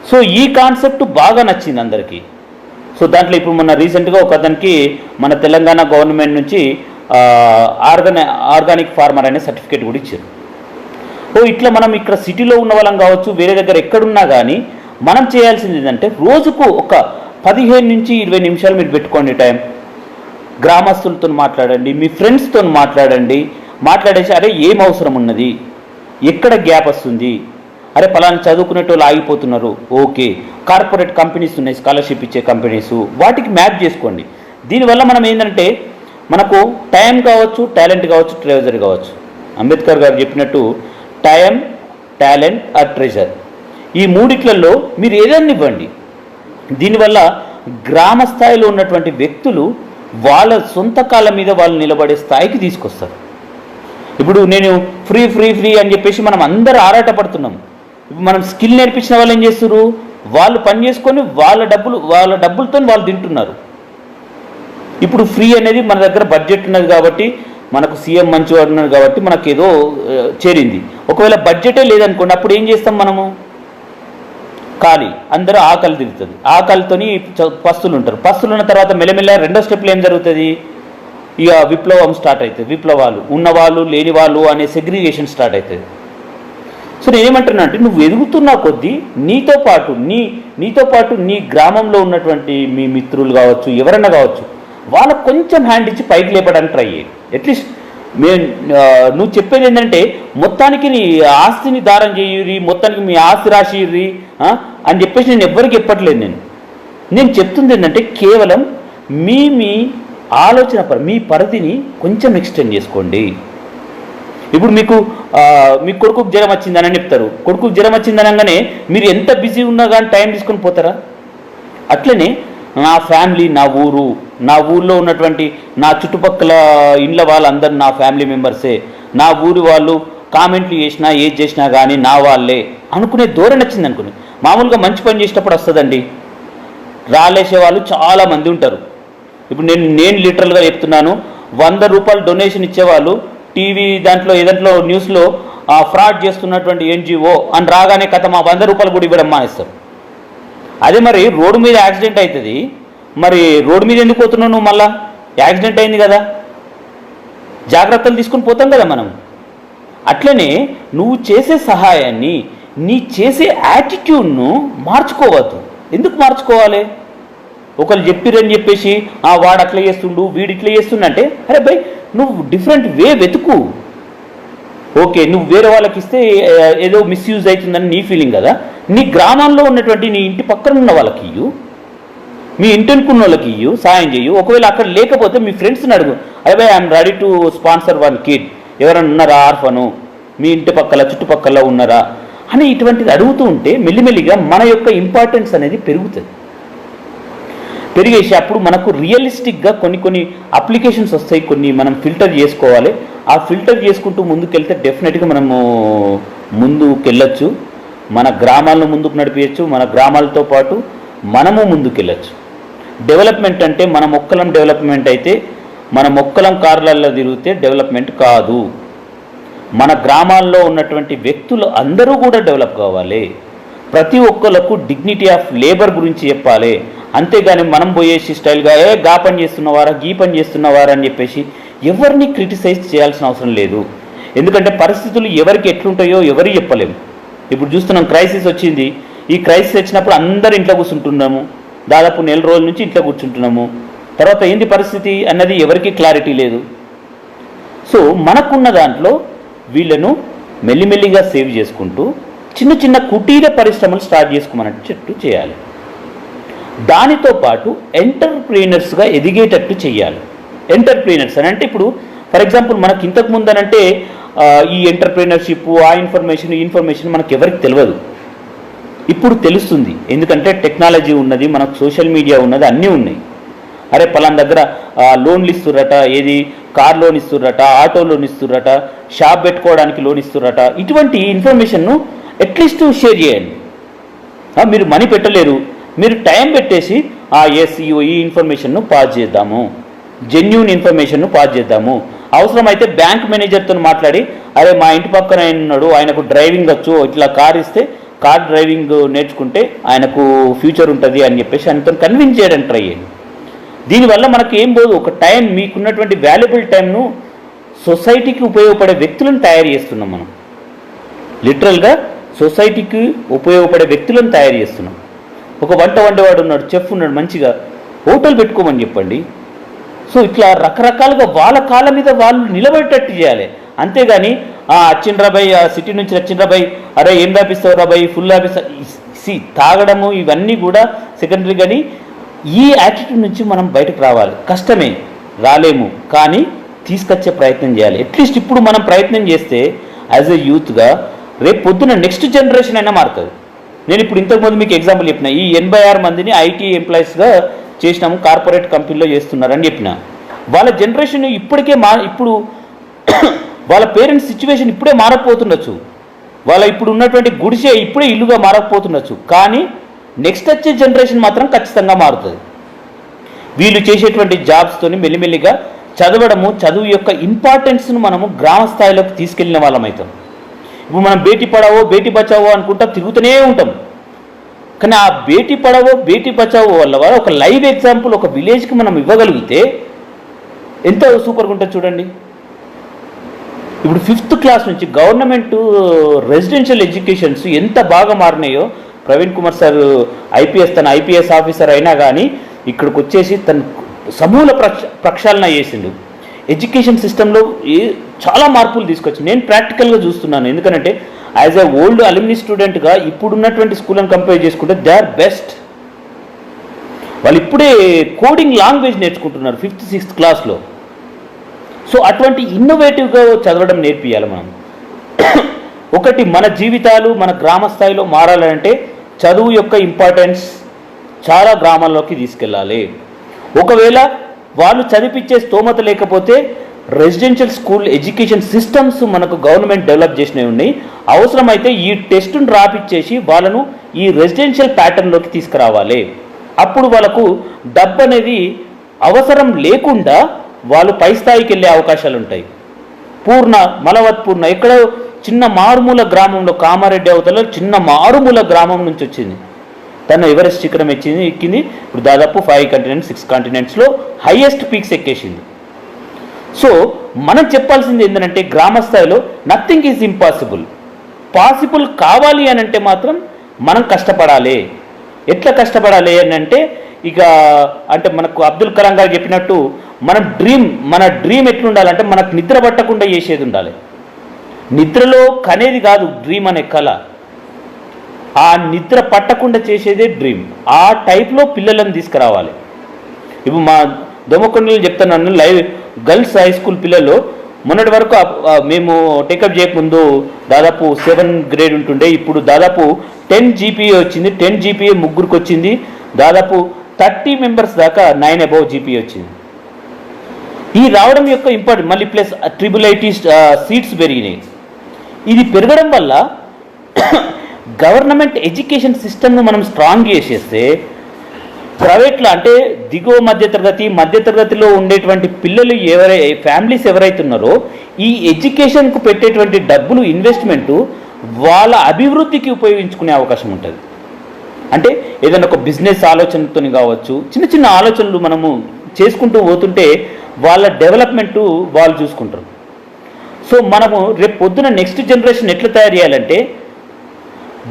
సో ఈ కాన్సెప్ట్ బాగా నచ్చింది అందరికీ. సో దాంట్లో ఇప్పుడు మొన్న రీసెంట్గా ఒక అతనికి మన తెలంగాణ గవర్నమెంట్ నుంచి ఆర్గానిక్ ఫార్మర్ అనే సర్టిఫికేట్ కూడా ఇచ్చారు. ఇట్లా మనం ఇక్కడ సిటీలో ఉన్న వాళ్ళం కావచ్చు, వేరే దగ్గర ఎక్కడున్నా కానీ మనం చేయాల్సింది ఏంటంటే రోజుకు ఒక 15 నుంచి 20 నిమిషాలు మీరు పెట్టుకోండి టైం. గ్రామస్తులతో మాట్లాడండి, మీ ఫ్రెండ్స్తో మాట్లాడేసి అరే ఏం అవసరం ఉన్నది, ఎక్కడ గ్యాప్ వస్తుంది, అరే పలానా చదువుకునేటోళ్ళు ఆగిపోతున్నారు, ఓకే కార్పొరేట్ కంపెనీస్ ఉన్నాయి స్కాలర్షిప్ ఇచ్చే కంపెనీస్, వాటికి మ్యాప్ చేసుకోండి. దీనివల్ల మనం ఏంటంటే మనకు టైం కావచ్చు, టాలెంట్ కావచ్చు, ట్రెజర్ కావచ్చు. అంబేద్కర్ గారు చెప్పినట్టు టైం, టాలెంట్ ఆర్ ట్రెజర్, ఈ మూడిట్లలో మీరు ఏదైనా ఇవ్వండి. దీనివల్ల గ్రామ స్థాయిలో ఉన్నటువంటి వ్యక్తులు వాళ్ళ సొంత కాళ్ళ మీద వాళ్ళు నిలబడే స్థాయికి తీసుకొస్తారు. ఇప్పుడు నేను ఫ్రీ ఫ్రీ ఫ్రీ అని చెప్పేసి మనం అందరూ ఆరాటపడుతున్నాం. ఇప్పుడు మనం స్కిల్ నేర్పించిన వాళ్ళు ఏం చేస్తారు, వాళ్ళు పని చేసుకొని వాళ్ళ డబ్బులతో వాళ్ళు తింటున్నారు. ఇప్పుడు ఫ్రీ అనేది మన దగ్గర బడ్జెట్ ఉన్నది కాబట్టి, మనకు సీఎం మంచివాడు ఉన్నాడు కాబట్టి మనకు ఏదో చేరింది. ఒకవేళ బడ్జెటే లేదనుకోండి, అప్పుడు ఏం చేస్తాం మనము, ఖాళీ, అందరూ ఆకలి తిరుగుతుంది. ఆకలితోని పస్తులు ఉంటారు. పస్తులు ఉన్న తర్వాత మెల్లమెల్ల రెండో స్టెప్లో ఏం జరుగుతుంది, ఇక విప్లవం స్టార్ట్ అవుతుంది. విప్లవాలు, ఉన్నవాళ్ళు లేని వాళ్ళు అనే సెగ్రిగేషన్ స్టార్ట్ అవుతుంది. సో నేనేమంటున్నా అంటే, నువ్వు ఎదుగుతున్న కొద్దీ నీతో పాటు నీ గ్రామంలో ఉన్నటువంటి మీ మిత్రులు కావచ్చు, ఎవరన్నా కావచ్చు, వాళ్ళకు కొంచెం హ్యాండ్ ఇచ్చి పైకి లేపడానికి ట్రై చేయి. అట్లీస్ట్ నువ్వు చెప్పేది ఏంటంటే, మొత్తానికి నీ ఆస్తిని దారం చేయుర్రి, మొత్తానికి మీ ఆస్తి రాసిర్రి అని చెప్పేసి నేను ఎవ్వరికి చెప్పట్లేదు. నేను చెప్తుంది ఏంటంటే, కేవలం మీ ఆలోచన మీ పరిధిని కొంచెం ఎక్స్టెండ్ చేసుకోండి. ఇప్పుడు మీ కొడుకుకు జ్వరం వచ్చిందని చెప్తారు. కొడుకుకు జ్వరం వచ్చిందనగానే మీరు ఎంత బిజీ ఉన్నా కానీ టైం తీసుకొని పోతారా? అట్లనే నా ఫ్యామిలీ, నా ఊర్లో ఉన్నటువంటి నా చుట్టుపక్కల ఇండ్ల వాళ్ళందరూ నా ఫ్యామిలీ మెంబర్సే, నా ఊరి వాళ్ళు కామెంట్లు చేసినా ఏది చేసినా కానీ నా వాళ్ళే అనుకునే ధోరణి వచ్చింది అనుకుని. మామూలుగా మంచి పని చేసేటప్పుడు వస్తుందండి, రాలేసే వాళ్ళు చాలామంది ఉంటారు. ఇప్పుడు నేను లిటరల్గా చెప్తున్నాను, 100 రూపాయలు డొనేషన్ ఇచ్చేవాళ్ళు టీవీ ఏదంట్లో న్యూస్లో ఫ్రాడ్ చేస్తున్నటువంటి ఎన్జిఓ అని రాగానే కథ మా 100 రూపాయలు కూడా ఇవ్వడం మానేస్తారు. అదే మరి రోడ్డు మీద యాక్సిడెంట్ అవుతుంది, మరి రోడ్డు మీద ఎందుకు పోతున్నావు నువ్వు? మళ్ళా యాక్సిడెంట్ అయింది కదా, జాగ్రత్తలు తీసుకుని పోతాం కదా మనం. అట్లనే నువ్వు చేసే సహాయాన్ని, నీ చేసే యాటిట్యూడ్ను మార్చుకోవద్దు. ఎందుకు మార్చుకోవాలి? ఒకళ్ళు చెప్పిరని చెప్పేసి వాడు అట్లా చేస్తుండు, వీడు ఇట్లా చేస్తుండు అంటే, అరే భయ్ నువ్వు డిఫరెంట్ వే వెతుకు. ఓకే, నువ్వు వేరే వాళ్ళకి ఇస్తే ఏదో మిస్యూజ్ అవుతుందని నీ ఫీలింగ్ కదా. నీ గ్రామాల్లో ఉన్నటువంటి నీ ఇంటి పక్కన ఉన్న వాళ్ళకి ఇయ్యు, మీ ఇంటినుకున్న వాళ్ళకి ఇయ్యు, సాయం చేయు. ఒకవేళ అక్కడ లేకపోతే మీ ఫ్రెండ్స్ని అడుగు, అరే భయ్ I'm ready to sponsor 1 kid, ఎవరైనా ఉన్నారా ఆర్ఫను, మీ ఇంటి చుట్టుపక్కల ఉన్నారా అని ఇటువంటిది అడుగుతూ ఉంటే మెల్లిమెల్లిగా మన యొక్క ఇంపార్టెన్స్ అనేది పెరిగేసి అప్పుడు మనకు రియలిస్టిక్గా కొన్ని అప్లికేషన్స్ వస్తాయి, కొన్ని మనం ఫిల్టర్ చేసుకోవాలి. ఆ ఫిల్టర్ చేసుకుంటూ ముందుకెళ్తే డెఫినెట్గా మనము ముందుకెళ్ళచ్చు, మన గ్రామాలను ముందుకు నడిపించచ్చు, మన గ్రామాలతో పాటు మనము ముందుకెళ్ళచ్చు. డెవలప్మెంట్ అంటే మన మొక్కలం డెవలప్మెంట్ అయితే, మన మొక్కలం కార్లలో తిరిగితే డెవలప్మెంట్ కాదు. మన గ్రామాల్లో ఉన్నటువంటి వ్యక్తులు అందరూ కూడా డెవలప్ కావాలి. ప్రతి ఒక్కళ్ళకు డిగ్నిటీ ఆఫ్ లేబర్ గురించి చెప్పాలి. అంతేగాని మనం పోయేసి స్టైల్గా గా పని చేస్తున్నవారా, గీ పని చేస్తున్నవారా అని చెప్పేసి ఎవరిని క్రిటిసైజ్ చేయాల్సిన అవసరం లేదు. ఎందుకంటే పరిస్థితులు ఎవరికి ఎట్లుంటాయో ఎవరు చెప్పలేము. ఇప్పుడు చూస్తున్నాం, క్రైసిస్ వచ్చింది. ఈ క్రైసిస్ వచ్చినప్పుడు అందరూ ఇంట్లో కూర్చుంటున్నాము, దాదాపు 1 నెల రోజుల నుంచి ఇంట్లో కూర్చుంటున్నాము. తర్వాత ఏంటి పరిస్థితి అన్నది ఎవరికి క్లారిటీ లేదు. సో మనకున్న దాంట్లో వీళ్ళను మెల్లిమెల్లిగా సేవ్ చేసుకుంటూ చిన్న కుటీర పరిశ్రమలు స్టార్ట్ చేసుకోమన్నట్టు చేయాలి. దానితో పాటు ఎంటర్ప్రీనర్స్గా ఎదిగేటట్టు చేయాలి. ఎంటర్ప్రీనర్స్ అని అంటే, ఇప్పుడు ఫర్ ఎగ్జాంపుల్ మనకి ఇంతకు ముందు అనంటే ఈ ఎంటర్ప్రీనర్షిప్, ఆ ఇన్ఫర్మేషన్ మనకు ఎవరికి తెలియదు. ఇప్పుడు తెలుస్తుంది, ఎందుకంటే టెక్నాలజీ ఉన్నది, మనకు సోషల్ మీడియా ఉన్నది, అన్నీ ఉన్నాయి. అరే పలానా దగ్గర లోన్లు ఇస్తుర్రట, ఏది కార్ లోన్ ఇస్తుర్రట, ఆటో లోన్ ఇస్తుర్రట, షాప్ పెట్టుకోవడానికి లోన్ ఇస్తుర్రట. ఇటువంటి ఇన్ఫర్మేషన్ను అట్లీస్ట్ షేర్ చేయండి. మీరు మనీ పెట్టలేరు, మీరు టైం పెట్టేసి ఈ ఇన్ఫర్మేషన్ను పాస్ చేద్దాము, జెన్యూన్ ఇన్ఫర్మేషన్ను పాస్ చేద్దాము. అవసరమైతే బ్యాంక్ మేనేజర్తో మాట్లాడి, అరే మా ఇంటి పక్కన ఆయన ఉన్నాడు, ఆయనకు డ్రైవింగ్ వచ్చు, ఇట్లా కార్ ఇస్తే కార్ డ్రైవింగ్ నేర్చుకుంటే ఆయనకు ఫ్యూచర్ ఉంటుంది అని చెప్పేసి ఆయనతో కన్విన్స్ చేయడానికి ట్రై చేయండి. దీనివల్ల మనకు ఏం పోదు, ఒక టైం, మీకున్నటువంటి వాల్యుబుల్ టైంను సొసైటీకి ఉపయోగపడే వ్యక్తులను తయారు చేస్తున్నాం. మనం లిటరల్గా సొసైటీకి ఉపయోగపడే వ్యక్తులను తయారు చేస్తున్నాం. ఒక వంట వండేవాడు ఉన్నాడు, చెఫ్ ఉన్నాడు, మంచిగా హోటల్ పెట్టుకోమని చెప్పండి. సో ఇట్లా రకరకాలుగా వాళ్ళ కాళ్ళ మీద వాళ్ళు నిలబడేటట్టు చేయాలి. అంతేగాని వచ్చిండ్రాబాయ్, ఆ సిటీ నుంచి వచ్చిండ్రాబాయ్, అరే ఏం రాపిస్తావు రాబాయ్, ఫుల్ రాపిస్తా, తాగడము ఇవన్నీ కూడా సెకండరీ. కానీ ఈ యాటిట్యూడ్ నుంచి మనం బయటకు రావాలి. కష్టమే, రాలేము, కానీ తీసుకొచ్చే ప్రయత్నం చేయాలి. అట్లీస్ట్ ఇప్పుడు మనం ప్రయత్నం చేస్తే యాజ్ ఎ యూత్గా రేపు పొద్దున నెక్స్ట్ జనరేషన్ అయినా మారుతుంది. నేను ఇప్పుడు ఇంతకుముందు మీకు ఎగ్జాంపుల్ చెప్పిన, ఈ 86 మందిని ఐటీ ఎంప్లాయీస్గా చేసినాము, కార్పొరేట్ కంపెనీలో చేస్తున్నారని చెప్పిన. వాళ్ళ జనరేషన్ ఇప్పటికే ఇప్పుడు వాళ్ళ పేరెంట్స్ సిచ్యువేషన్ ఇప్పుడే మారకపోతుండొచ్చు, వాళ్ళ ఇప్పుడు ఉన్నటువంటి గుడిసె ఇప్పుడే ఇల్లుగా మారకపోతుండొచ్చు, కానీ నెక్స్ట్ వచ్చే జనరేషన్ మాత్రం ఖచ్చితంగా మారుతుంది. వీళ్ళు చేసేటువంటి జాబ్స్తోని మెల్లిమెల్లిగా చదవడము, చదువు యొక్క ఇంపార్టెన్స్ను మనము గ్రామ స్థాయిలోకి తీసుకెళ్ళిన వాళ్ళం అవుతాం. ఇప్పుడు మనం బేటీ పడావో బేటీ బచావో అనుకుంటా తిరుగుతూనే ఉంటాం, కానీ ఆ బేటీ పడావో బేటీ బచావో వల్ల ఒక లైవ్ ఎగ్జాంపుల్ ఒక విలేజ్కి మనం ఇవ్వగలిగితే ఎంత సూపర్గా ఉంటుంది చూడండి. ఇప్పుడు 5th క్లాస్ నుంచి గవర్నమెంట్ రెసిడెన్షియల్ ఎడ్యుకేషన్స్ ఎంత బాగా మారినాయో. ప్రవీణ్ కుమార్ సార్ తన ఐపీఎస్ ఆఫీసర్ అయినా కానీ ఇక్కడికి వచ్చేసి తన సమూల ప్రక్షాళన చేసిండు. ఎడ్యుకేషన్ సిస్టంలో చాలా మార్పులు తీసుకొచ్చి నేను ప్రాక్టికల్గా చూస్తున్నాను. ఎందుకంటే యాజ్ ఎ ఓల్డ్ అలుమినీ స్టూడెంట్గా ఇప్పుడున్నటువంటి స్కూల్ని కంపేర్ చేసుకుంటే దే ఆర్ బెస్ట్. వాళ్ళు ఇప్పుడే కోడింగ్ లాంగ్వేజ్ నేర్చుకుంటున్నారు 5th 6th క్లాస్లో. సో అటువంటి ఇన్నోవేటివ్గా చదవడం నేర్పియాలి మనం. ఒకటి, మన జీవితాలు మన గ్రామ స్థాయిలో మారాలంటే చదువు యొక్క ఇంపార్టెన్స్ చాలా గ్రామాల్లోకి తీసుకెళ్ళాలి. ఒకవేళ వాళ్ళు చదివించే స్తోమత లేకపోతే రెసిడెన్షియల్ స్కూల్ ఎడ్యుకేషన్ సిస్టమ్స్ మనకు గవర్నమెంట్ డెవలప్ చేసినవి ఉన్నాయి. అవసరమైతే ఈ టెస్టును రాపిచ్చేసి వాళ్ళను ఈ రెసిడెన్షియల్ ప్యాటర్న్లోకి తీసుకురావాలి. అప్పుడు వాళ్ళకు డబ్బు అనేది అవసరం లేకుండా వాళ్ళు పై స్థాయికి వెళ్ళే అవకాశాలు ఉంటాయి. మలవత్ పూర్ణ ఎక్కడో చిన్న మారుమూల గ్రామంలో, కామారెడ్డి అవతల చిన్న మారుమూల గ్రామం నుంచి వచ్చింది, తను ఎవరెస్ట్ శిఖరం ఎక్కింది. ఇప్పుడు దాదాపు 5 కాంటినెంట్స్ 6 కాంటినెంట్స్లో హైయెస్ట్ పీక్స్ ఎక్కేసింది. సో మనం చెప్పాల్సింది ఏంటంటే గ్రామ స్థాయిలో నథింగ్ ఈజ్ ఇంపాసిబుల్. పాసిబుల్ కావాలి అని అంటే మాత్రం మనం కష్టపడాలి. ఎట్లా కష్టపడాలి అని అంటే అంటే మనకు అబ్దుల్ కలాం గారు చెప్పినట్టు మన డ్రీమ్ ఎట్లుండాలంటే మనకు నిద్ర పట్టకుండా చేసేది ఉండాలి. నిద్రలో కనేది కాదు డ్రీమ్ అనే కళ, ఆ నిద్ర పట్టకుండా చేసేదే డ్రీమ్. ఆ టైప్లో పిల్లలను తీసుకురావాలి. ఇప్పుడు మా దొమ్మకొండలు చెప్తున్నాను, లైవ్ గర్ల్స్ హై స్కూల్ పిల్లలు మొన్నటి వరకు మేము టేకప్ చేయకముందు దాదాపు 7 గ్రేడ్ ఉంటుండే, ఇప్పుడు దాదాపు 10 GPA వచ్చింది. 10 GPA ముగ్గురికి వచ్చింది. దాదాపు 30 మెంబర్స్ దాకా 9 above GPA వచ్చింది. ఈ రావడం యొక్క ఇంపార్టెంట్, మళ్ళీ ప్లస్ IIIT సీట్స్ పెరిగినాయి. ఇది పెరగడం వల్ల గవర్నమెంట్ ఎడ్యుకేషన్ సిస్టమ్ను మనం స్ట్రాంగ్ చేసేస్తే ప్రైవేట్లో అంటే దిగువ మధ్యతరగతిలో ఉండేటువంటి పిల్లలు ఫ్యామిలీస్ ఎవరైతే ఉన్నారో ఈ ఎడ్యుకేషన్కు పెట్టేటువంటి డబ్బులు ఇన్వెస్ట్మెంటు వాళ్ళ అభివృద్ధికి ఉపయోగించుకునే అవకాశం ఉంటుంది. అంటే ఏదైనా ఒక బిజినెస్ ఆలోచనతో కావచ్చు, చిన్న చిన్న ఆలోచనలు మనము చేసుకుంటూ పోతుంటే వాళ్ళ డెవలప్మెంటు వాళ్ళు చూసుకుంటారు. సో మనము రేపు పొద్దున నెక్స్ట్ జనరేషన్ ఎట్లా తయారు చేయాలంటే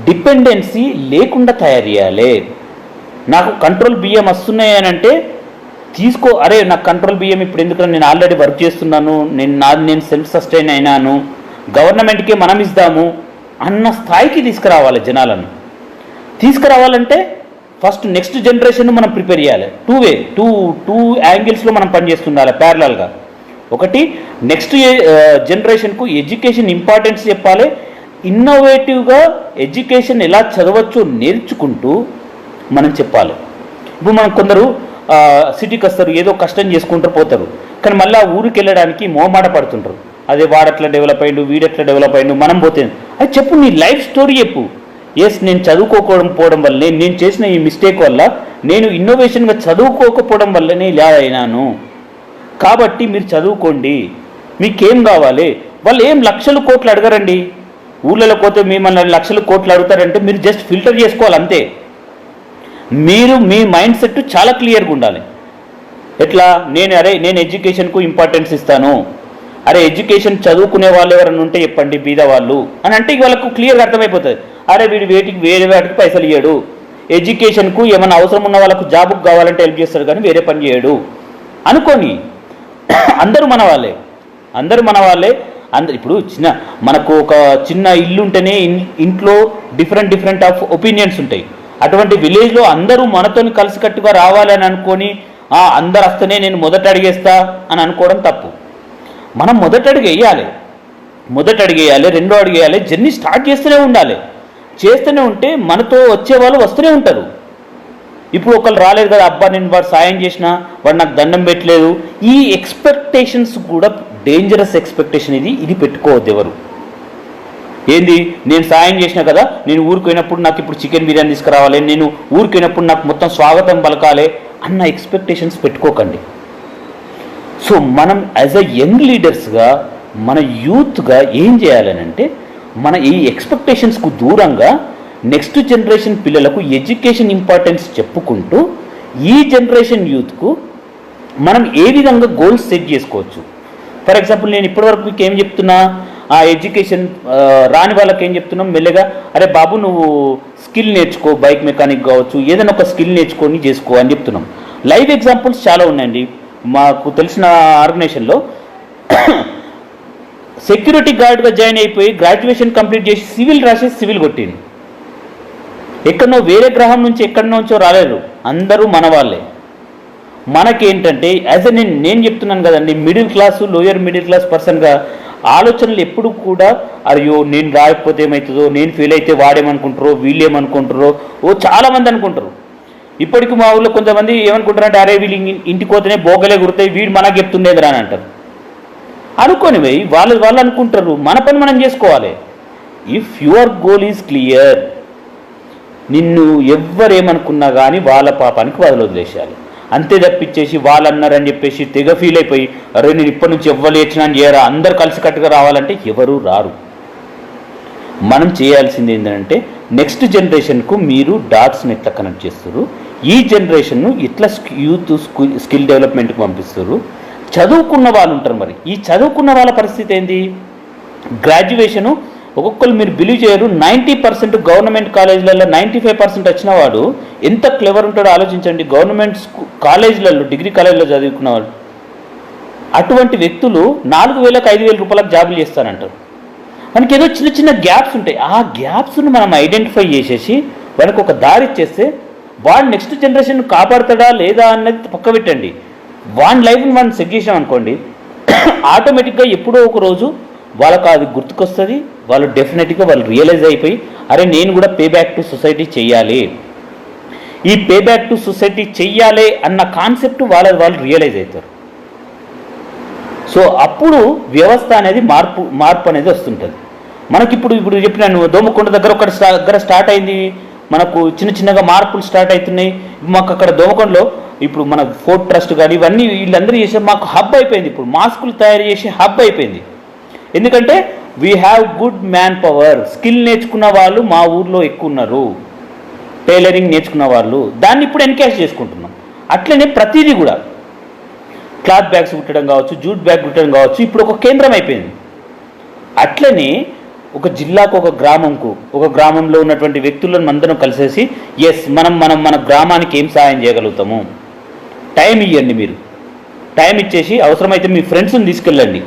డిపెండెన్సీ లేకుండా తయారు చేయాలి. నాకు కంట్రోల్ బియ్యం వస్తున్నాయి అని అంటే అరే నాకు కంట్రోల్ బియ్యం ఇప్పుడు ఎందుకంటే నేను ఆల్రెడీ వర్క్ చేస్తున్నాను, నేను సెల్ఫ్ సస్టైన్ అయినాను, గవర్నమెంట్కే మనం ఇద్దాము అన్న స్థాయికి తీసుకురావాలి. జనాలను తీసుకురావాలంటే ఫస్ట్ నెక్స్ట్ జనరేషన్ మనం ప్రిపేర్ చేయాలి. టూ యాంగిల్స్లో మనం పనిచేస్తుండాలి ప్యారలల్గా. ఒకటి, నెక్స్ట్ జనరేషన్కు ఎడ్యుకేషన్ ఇంపార్టెన్స్ చెప్పాలి. ఇన్నోవేటివ్గా ఎడ్యుకేషన్ ఎలా చదవచ్చో నేర్చుకుంటూ మనం చెప్పాలి. ఇప్పుడు మనం కొందరు సిటీకి వస్తారు, ఏదో కష్టం చేసుకుంటూ పోతారు, కానీ మళ్ళీ ఊరికి వెళ్ళడానికి మోమాట పడుతుంటారు. అదే వాడెట్లా డెవలప్ అయ్యిండు, వీడెట్లా డెవలప్ అయ్యిండు, మనం పోతే అది చెప్పు, నీ లైఫ్ స్టోరీ చెప్పు. నేను చదువుకోకపోవడం వల్లనే, నేను చేసిన ఈ మిస్టేక్ వల్ల, నేను ఇన్నోవేషన్గా చదువుకోకపోవడం వల్లనే ఇలా అయినాను, కాబట్టి మీరు చదువుకోండి, మీకేం కావాలి. వాళ్ళు ఏం లక్షలు కోట్లు అడగరండి. ఊళ్ళలో పోతే మిమ్మల్ని లక్షలు కోట్లు అడుగుతారంటే మీరు జస్ట్ ఫిల్టర్ చేసుకోవాలి అంతే. మీరు మీ మైండ్ సెట్ చాలా క్లియర్గా ఉండాలి. ఎట్లా, నేను ఎడ్యుకేషన్కు ఇంపార్టెన్స్ ఇస్తాను, ఎడ్యుకేషన్ చదువుకునే వాళ్ళు ఎవరైనా ఉంటే చెప్పండి బీద వాళ్ళు అని అంటే వాళ్ళకు క్లియర్గా అర్థమైపోతుంది. వీడు వేరే వాటికి పైసలు ఇయ్యడు, ఎడ్యుకేషన్కు ఏమైనా అవసరం ఉన్న వాళ్ళకు జాబ్కు కావాలంటే హెల్ప్ చేస్తాడు కానీ వేరే పని చేయడు అనుకోని. అందరూ మన వాళ్ళే. ఇప్పుడు మనకు ఒక చిన్న ఇల్లు ఉంటేనే ఇంట్లో డిఫరెంట్ ఆఫ్ ఒపీనియన్స్ ఉంటాయి. అటువంటి విలేజ్లో అందరూ మనతో కలిసికట్టుగా రావాలని అనుకొని అందరు వస్తేనే నేను మొదట అడిగేస్తా అని అనుకోవడం తప్పు. మనం మొదట అడుగు వేయాలి, రెండో అడుగు వేయాలి, జర్నీ స్టార్ట్ చేస్తూనే ఉండాలి. చేస్తూనే ఉంటే మనతో వచ్చే వాళ్ళు వస్తూనే ఉంటారు. ఇప్పుడు ఒకళ్ళు రాలేదు కదా, అబ్బా నేను వాడు సాయం చేసినా వాడు నాకు దండం పెట్టలేదు, ఈ ఎక్స్పెక్టేషన్స్ కూడా డేంజరస్ ఎక్స్పెక్టేషన్. ఇది పెట్టుకోవద్దు ఎవరు. ఏంది, నేను సాయం చేసినా కదా, నేను ఊరికి పోయినప్పుడు నాకు ఇప్పుడు చికెన్ బిర్యానీ తీసుకురావాలి, నేను ఊరికి పోయినప్పుడు నాకు మొత్తం స్వాగతం పలకాలి అన్న ఎక్స్పెక్టేషన్స్ పెట్టుకోకండి. సో మనం యాజ్ అ యంగ్ లీడర్స్గా మన యూత్గా ఏం చేయాలనంటే, మన ఈ ఎక్స్పెక్టేషన్స్కు దూరంగా నెక్స్ట్ జనరేషన్ పిల్లలకు ఎడ్యుకేషన్ ఇంపార్టెన్స్ చెప్పుకుంటూ ఈ జనరేషన్ యూత్కు మనం ఏ విధంగా గోల్స్ సెట్ చేసుకోవచ్చు. ఫర్ ఎగ్జాంపుల్, నేను ఇప్పటివరకు మీకు ఏం చెప్తున్నా, ఆ ఎడ్యుకేషన్ రాని వాళ్ళకి ఏం చెప్తున్నాం, మెల్లగా అరే బాబు నువ్వు స్కిల్ నేర్చుకో, బైక్ మెకానిక్ కావచ్చు, ఏదైనా ఒక స్కిల్ నేర్చుకొని చేసుకో అని చెప్తున్నాం. లైవ్ ఎగ్జాంపుల్స్ చాలా ఉన్నాయండి. మాకు తెలిసిన ఆర్గనైజేషన్లో సెక్యూరిటీ గార్డ్గా జాయిన్ అయిపోయి గ్రాడ్యుయేషన్ కంప్లీట్ చేసి సివిల్ రాసేసి సివిల్ కొట్టింది. ఎక్కడనో వేరే గ్రహం నుంచి ఎక్కడి నుంచో రాలేరు, అందరూ మన వాళ్ళే. మనకేంటంటే యాజ్ ఎ నేను చెప్తున్నాను కదండి, middle class lower middle class పర్సన్గా ఆలోచనలు ఎప్పుడు కూడా అయ్యో నేను రాకపోతే ఏమవుతుందో, నేను ఫెయిల్ అయితే వాడేమనుకుంటారో, వీళ్ళేమనుకుంటారో, చాలామంది అనుకుంటారు. ఇప్పటికి మా ఊళ్ళో కొంతమంది ఏమనుకుంటారంటే, అరే వీళ్ళు ఇంటికి పోతేనే బోగలే గుర్తాయి, వీడు మనకు చెప్తుండేది రా అని అంటారు. అనుకోనివి వాళ్ళు అనుకుంటారు, మన పని మనం చేసుకోవాలి. If your goal is clear, నిన్ను ఎవ్వరేమనుకున్నా కానీ వాళ్ళ పాపానికి వదిలేసేయాలి. అంతే తప్పించేసి వాళ్ళు అన్నారని చెప్పేసి తెగ ఫీల్ అయిపోయి అరే నేను ఇప్పటి నుంచి ఎవ్వరు ఏడ్చినా చేయరా, అందరు కలిసికట్టుగా రావాలంటే ఎవరు రారు. మనం చేయాల్సింది ఏంటంటే, నెక్స్ట్ జనరేషన్కు మీరు డాట్స్ని ఎట్లా కనెక్ట్ చేస్తారు, ఈ జనరేషన్ను ఎట్లా యూత్ స్కిల్ డెవలప్మెంట్కి పంపిస్తారు. చదువుకున్న వాళ్ళు ఉంటారు, మరి ఈ చదువుకున్న వాళ్ళ పరిస్థితి ఏంది, గ్రాడ్యుయేషను ఒక్కొక్కరు మీరు బిలీవ్ చేయరు, 90% గవర్నమెంట్ కాలేజీలలో 95% వచ్చిన వాడు ఎంత క్లెవర్ ఉంటాడో ఆలోచించండి. గవర్నమెంట్ కాలేజీలలో డిగ్రీ కాలేజీలో చదువుకున్నవాడు అటువంటి వ్యక్తులు 4,000 5,000 రూపాయలకు జాబులు చేస్తానంటారు. మనకి ఏదో చిన్న చిన్న గ్యాప్స్ ఉంటాయి, ఆ గ్యాప్స్ను మనం ఐడెంటిఫై చేసేసి వాళ్ళకి ఒక దారి ఇచ్చేస్తే వాడు నెక్స్ట్ జనరేషన్ కాపాడుతాడా లేదా అన్నది పక్క పెట్టండి. వాడి లైఫ్ని మనం సెట్ చేసాం అనుకోండి, ఆటోమేటిక్గా ఎప్పుడో ఒక రోజు వాళ్ళకు అది గుర్తుకొస్తుంది. వాళ్ళు డెఫినెట్గా వాళ్ళు రియలైజ్ అయిపోయి అరే నేను కూడా పే బ్యాక్ టు సొసైటీ చెయ్యాలి, ఈ పే బ్యాక్ టు సొసైటీ చెయ్యాలి అన్న కాన్సెప్ట్ వాళ్ళు రియలైజ్ అవుతారు. సో అప్పుడు వ్యవస్థ అనేది మార్పు అనేది వస్తుంటుంది. ఇప్పుడు చెప్పినాను, దోమకొండ దగ్గర స్టార్ట్ అయింది, మనకు చిన్న చిన్నగా మార్పులు స్టార్ట్ అవుతున్నాయి. మాకు అక్కడ దోమకొండలో ఇప్పుడు మన ఫోర్ట్ ట్రస్ట్ కానీ ఇవన్నీ వీళ్ళందరూ చేసే మాకు హబ్ అయిపోయింది. ఇప్పుడు మాస్కులు తయారు చేసే హబ్ అయిపోయింది. ఎందుకంటే we have good man power, skill నేర్చుకున్న వాళ్ళు మా ఊర్లో ఎక్కువ ఉన్నారు, టైలరింగ్ నేర్చుకున్న వాళ్ళు, దాన్ని ఇప్పుడు ఎన్కాష్ చేసుకుంటున్నాం. అట్లనే ప్రతిదీ కూడా క్లాత్ బ్యాగ్స్ కుట్టడం కావచ్చు, జూట్ బ్యాగ్ కుట్టడం కావచ్చు, ఇప్పుడు ఒక కేంద్రం అయిపోయింది. అట్లనే ఒక జిల్లాకు ఒక గ్రామంలో ఉన్నటువంటి వ్యక్తులను అందరం కలిసేసి మనం మన గ్రామానికి ఏం సహాయం చేయగలుగుతాము, టైం ఇవ్వండి. మీరు టైం ఇచ్చేసి అవసరమైతే మీ ఫ్రెండ్స్ని తీసుకెళ్ళండి,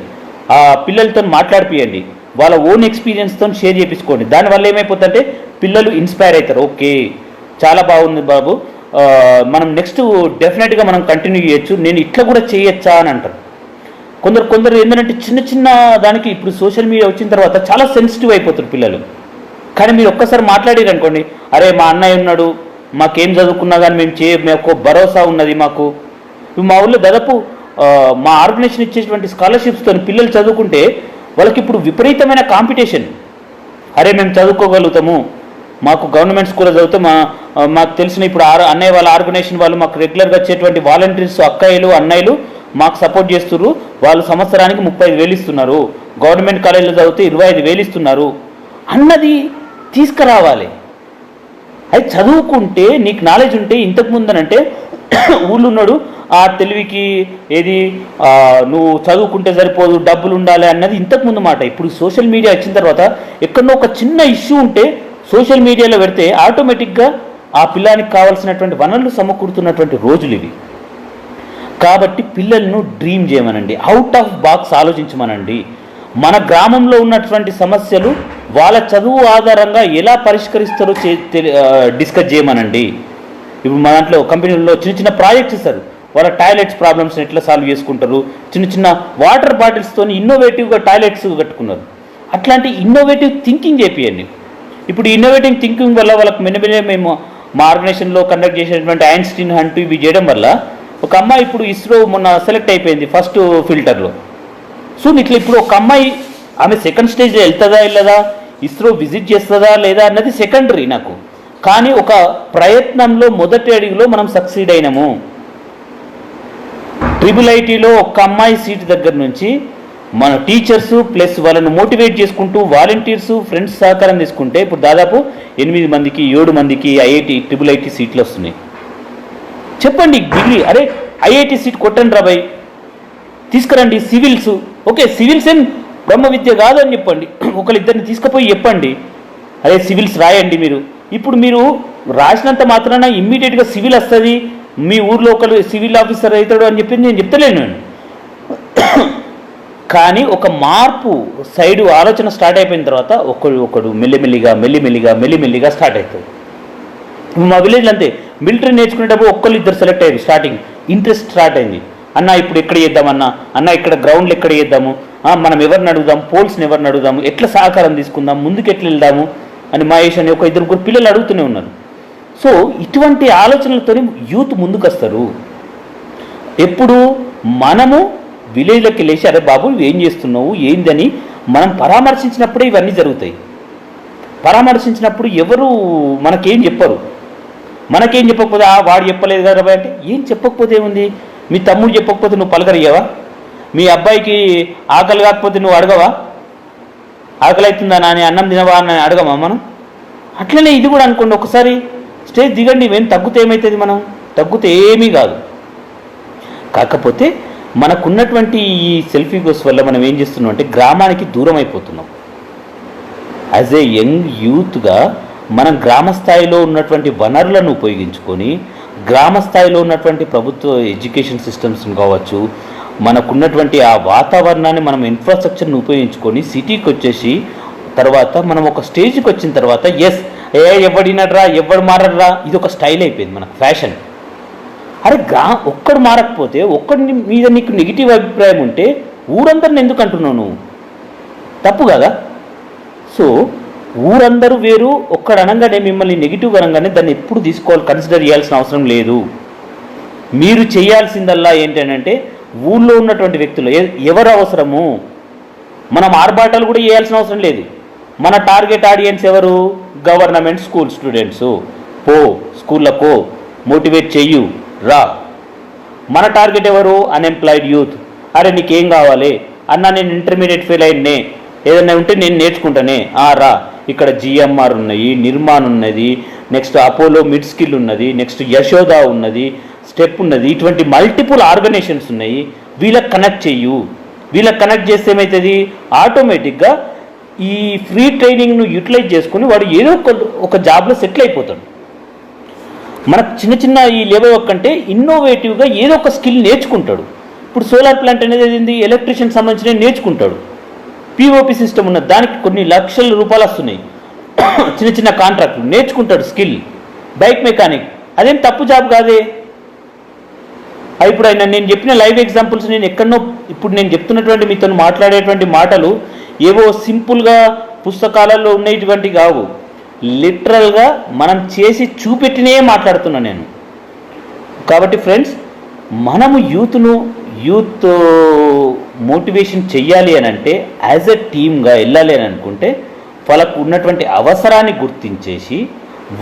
ఆ పిల్లలతో మాట్లాడిపియండి, వాళ్ళ ఓన్ ఎక్స్పీరియన్స్తో షేర్ చేయించుకోండి. దానివల్ల ఏమైపోతుందంటే పిల్లలు ఇన్స్పైర్ అవుతారు, ఓకే చాలా బాగుంది బాబు, మనం నెక్స్ట్ డెఫినెట్గా మనం కంటిన్యూ చేయొచ్చు, నేను ఇట్లా కూడా చేయొచ్చా అని అంటారు. కొందరు ఏంటంటే చిన్న చిన్న దానికి ఇప్పుడు సోషల్ మీడియా వచ్చిన తర్వాత చాలా సెన్సిటివ్ అయిపోతారు పిల్లలు. కానీ మీరు ఒక్కసారి మాట్లాడారు అనుకోండి, అరే మా అన్నయ్య ఉన్నాడు, మాకేం చదువుకున్నా కానీ మాకు భరోసా ఉన్నది. మా ఊళ్ళో దాదాపు మా ఆర్గనైజేషన్ ఇచ్చేటువంటి స్కాలర్షిప్స్తో పిల్లలు చదువుకుంటే వాళ్ళకి ఇప్పుడు విపరీతమైన కాంపిటీషన్. అరే మేము చదువుకోగలుగుతాము, మాకు గవర్నమెంట్ స్కూల్లో చదివితే మాకు తెలిసిన ఇప్పుడు అన్నయ్య వాళ్ళ ఆర్గనైజేషన్ వాళ్ళు మాకు రెగ్యులర్గా వచ్చేటువంటి వాలంటీర్స్ అక్కయ్యలు అన్నయ్యలు మాకు సపోర్ట్ చేస్తున్నారు, వాళ్ళు సంవత్సరానికి 35,000 ఇస్తున్నారు, గవర్నమెంట్ కాలేజీలో చదివితే 25,000 ఇస్తున్నారు అన్నది తీసుకురావాలి. అది చదువుకుంటే నీకు నాలెడ్జ్ ఉంటే, ఇంతకుముందనంటే ఊళ్ళో ఉన్నాడు ఆ తెలివికి ఏది నువ్వు చదువుకుంటే సరిపోదు, డబ్బులు ఉండాలి అన్నది ఇంతకుముందు మాట. ఇప్పుడు సోషల్ మీడియా వచ్చిన తర్వాత ఎక్కడో ఒక చిన్న ఇష్యూ ఉంటే సోషల్ మీడియాలో పెడితే ఆటోమేటిక్గా ఆ పిల్లానికి కావాల్సినటువంటి వనరులు సమకూరుతున్నటువంటి రోజులు ఇవి. కాబట్టి పిల్లలను డ్రీమ్ చేయమనండి, అవుట్ ఆఫ్ బాక్స్ ఆలోచించమనండి. మన గ్రామంలో ఉన్నటువంటి సమస్యలు వాళ్ళ చదువు ఆధారంగా ఎలా పరిష్కరిస్తారో డిస్కస్ చేయమనండి. ఇప్పుడు మా దాంట్లో కంపెనీల్లో చిన్న చిన్న ప్రాజెక్ట్స్ ఇస్తారు, వాళ్ళ టాయిలెట్స్ ప్రాబ్లమ్స్ని ఎట్లా సాల్వ్ చేసుకుంటారు, చిన్న చిన్న వాటర్ బాటిల్స్తో ఇన్నోవేటివ్గా టాయిలెట్స్ కట్టుకున్నారు. అట్లాంటి ఇన్నోవేటివ్ థింకింగ్ చేపియండి. ఇప్పుడు ఇన్నోవేటింగ్ థింకింగ్ వల్ల వాళ్ళకి మెల్లమెల్లే మేము మా ఆర్గనైజేషన్లో కండక్ట్ చేసేటువంటి ఐన్స్టీన్ హంట్ ఇవి చేయడం వల్ల ఒక అమ్మాయి ఇప్పుడు ఇస్రో మొన్న సెలెక్ట్ అయిపోయింది ఫస్ట్ ఫిల్టర్లో. సో ఇట్లా ఇప్పుడు ఒక అమ్మాయి ఆమె సెకండ్ స్టేజ్లో వెళ్తుందా వెళ్ళదా, ఇస్రో విజిట్ చేస్తుందా లేదా అన్నది సెకండరీ నాకు. కానీ ఒక ప్రయత్నంలో మొదటి అడుగులో మనం సక్సీడ్ అయినాము. IIITలో ఒక అమ్మాయి సీట్ దగ్గర నుంచి మన టీచర్స్ ప్లస్ వాళ్ళను మోటివేట్ చేసుకుంటూ వాలంటీర్స్ ఫ్రెండ్స్ సహకారం తీసుకుంటే ఇప్పుడు దాదాపు 8 మందికి 7 మందికి IIT సీట్లు వస్తున్నాయి. చెప్పండి డిగ్రీ, అరే IIT సీట్ కొట్టండి రాబాయ్, తీసుకురండి. సివిల్స్, ఓకే సివిల్స్ ఏం బ్రహ్మ విద్య కాదు అని చెప్పండి. ఒకళ్ళిద్దరిని తీసుకుపోయి చెప్పండి, అరే సివిల్స్ రాయండి మీరు. ఇప్పుడు మీరు రాసినంత మాత్రాన ఇమ్మీడియట్గా సివిల్ వస్తుంది, మీ ఊర్లో ఒకరు సివిల్ ఆఫీసర్ అవుతాడు అని చెప్పి నేను చెప్తలేను. కానీ ఒక మార్పు సైడు ఆలోచన స్టార్ట్ అయిపోయిన తర్వాత ఒకడు మెల్లిమెల్లిగా స్టార్ట్ అవుతుంది. మా విలేజ్లో అంతే, మిలిటరీ నేర్చుకునేటప్పుడు ఇద్దరు సెలెక్ట్ అయ్యారు. స్టార్టింగ్ ఇంట్రెస్ట్ స్టార్ట్ అయింది. అన్న ఇప్పుడు ఎక్కడ చేద్దామన్నా, అన్న ఇక్కడ గ్రౌండ్లు ఎక్కడ చేద్దాము, మనం ఎవరిని అడుగుదాం, పోల్స్ని ఎవరిని అడుగుదాము, ఎట్లా సహకారం తీసుకుందాం, ముందుకు ఎట్లా వెళ్దాము అని మహేష్ అని ఒక 2 పిల్లలు అడుగుతూనే ఉన్నారు. సో ఇటువంటి ఆలోచనలతో యూత్ ముందుకు వస్తారు. ఎప్పుడు మనము విలేజ్లోకి వెళ్ళేసి అరే బాబు ఏం చేస్తున్నావు ఏందని మనం పరామర్శించినప్పుడే ఇవన్నీ జరుగుతాయి. పరామర్శించినప్పుడు ఎవరు మనకేం చెప్పరు. మనకేం చెప్పకపోతే వాడు చెప్పలేదు కదా అంటే ఏం చెప్పకపోతే ఏముంది, మీ తమ్ముడు చెప్పకపోతే నువ్వు పలకరియవా, మీ అబ్బాయికి ఆకలి కాకపోతే నువ్వు అడగవా, ఆకలి అవుతుందా నాని అన్నం తినవా అని అడగమా మనం. అట్లనే ఇది కూడా అనుకోండి, ఒకసారి స్టేజ్ దిగండి, ఏం తగ్గితే ఏమవుతుంది, మనం తగ్గితే ఏమీ కాదు. కాకపోతే మనకున్నటువంటి ఈ సెల్ఫీ గోస్ వల్ల మనం ఏం చేస్తున్నాం అంటే గ్రామానికి దూరం అయిపోతున్నాం. యాజ్ ఏ యంగ్ యూత్గా మనం గ్రామ స్థాయిలో ఉన్నటువంటి వనరులను ఉపయోగించుకొని గ్రామ స్థాయిలో ఉన్నటువంటి ప్రభుత్వ ఎడ్యుకేషన్ సిస్టమ్స్ని కావచ్చు, మనకున్నటువంటి ఆ వాతావరణాన్ని మనం ఇన్ఫ్రాస్ట్రక్చర్ని ఉపయోగించుకొని సిటీకి వచ్చేసి తర్వాత మనం ఒక స్టేజ్కి వచ్చిన తర్వాత ఎస్ ఎవడినడ్రా ఎవడు మారడ్రా ఇది ఒక స్టైల్ అయిపోయింది, మనకు ఫ్యాషన్. అరే ఒక్కడు మారకపోతే ఒక్కడి మీద నీకు నెగిటివ్ అభిప్రాయం ఉంటే ఊరందరిని ఎందుకు అంటున్నావు నువ్వు, తప్పు కదా. సో ఊరందరూ వేరు, ఒక్కడు అనగానే మిమ్మల్ని నెగిటివ్ అనగానే దాన్ని ఎప్పుడు కన్సిడర్ చేయాల్సిన అవసరం లేదు. మీరు చేయాల్సిందల్లా ఏంటంటే ఊళ్ళో ఉన్నటువంటి వ్యక్తులు ఎవరు అవసరము, మనం ఆర్భాటాలు కూడా చేయాల్సిన అవసరం లేదు. మన టార్గెట్ ఆడియన్స్ ఎవరు, గవర్నమెంట్ స్కూల్ స్టూడెంట్స్. స్కూళ్ళకు మోటివేట్ చెయ్యు రా. మన టార్గెట్ ఎవరు, అన్ఎంప్లాయిడ్ యూత్. అరే నీకేం కావాలి అన్నా, నేను ఇంటర్మీడియట్ ఫెయిల్ అయినే, ఏదైనా ఉంటే నేను నేర్చుకుంటానే, రా. ఇక్కడ GMR ఉన్నాయి, నిర్మాణ్ ఉన్నది, నెక్స్ట్ అపోలో మిడ్ స్కిల్ ఉన్నది, నెక్స్ట్ యశోద ఉన్నది, స్టెప్ ఉన్నది, ఇటువంటి మల్టిపుల్ ఆర్గనైజేషన్స్ ఉన్నాయి. వీళ్ళకి కనెక్ట్ చెయ్యు. వీళ్ళకి కనెక్ట్ చేస్తే ఏమవుతుంది, ఆటోమేటిక్గా ఈ ఫ్రీ ట్రైనింగ్ను యూటిలైజ్ చేసుకుని వాడు ఏదో ఒక జాబ్లో సెటిల్ అయిపోతాడు. మనకు చిన్న ఈ లేబర్ వర్క్ అంటే ఇన్నోవేటివ్గా ఏదో ఒక స్కిల్ నేర్చుకుంటాడు. ఇప్పుడు సోలార్ ప్లాంట్ అనేది ఏంది, ఎలక్ట్రీషియన్ సంబంధించిన నేర్చుకుంటాడు. POP సిస్టమ్ ఉన్నది, దానికి కొన్ని లక్షల రూపాయలు వస్తున్నాయి. చిన్న కాంట్రాక్ట్లు నేర్చుకుంటాడు, స్కిల్. బైక్ మెకానిక్, అదేం తప్పు జాబ్ కాదే. ఇప్పుడు నేను చెప్పిన లైవ్ ఎగ్జాంపుల్స్ నేను ఎక్కడనో ఇప్పుడు నేను చెప్తున్నటువంటి మీతో మాట్లాడేటువంటి మాటలు ఏవో సింపుల్గా పుస్తకాలలో ఉండేటువంటి కావు, లిటరల్గా మనం చేసి చూపెట్టినే మాట్లాడుతున్నా నేను. కాబట్టి ఫ్రెండ్స్, మనము యూత్ మోటివేషన్ చెయ్యాలి అని అంటే యాజ్ ఎ టీమ్గా వెళ్ళాలి అని అనుకుంటే వాళ్ళకు ఉన్నటువంటి అవసరాన్ని గుర్తించేసి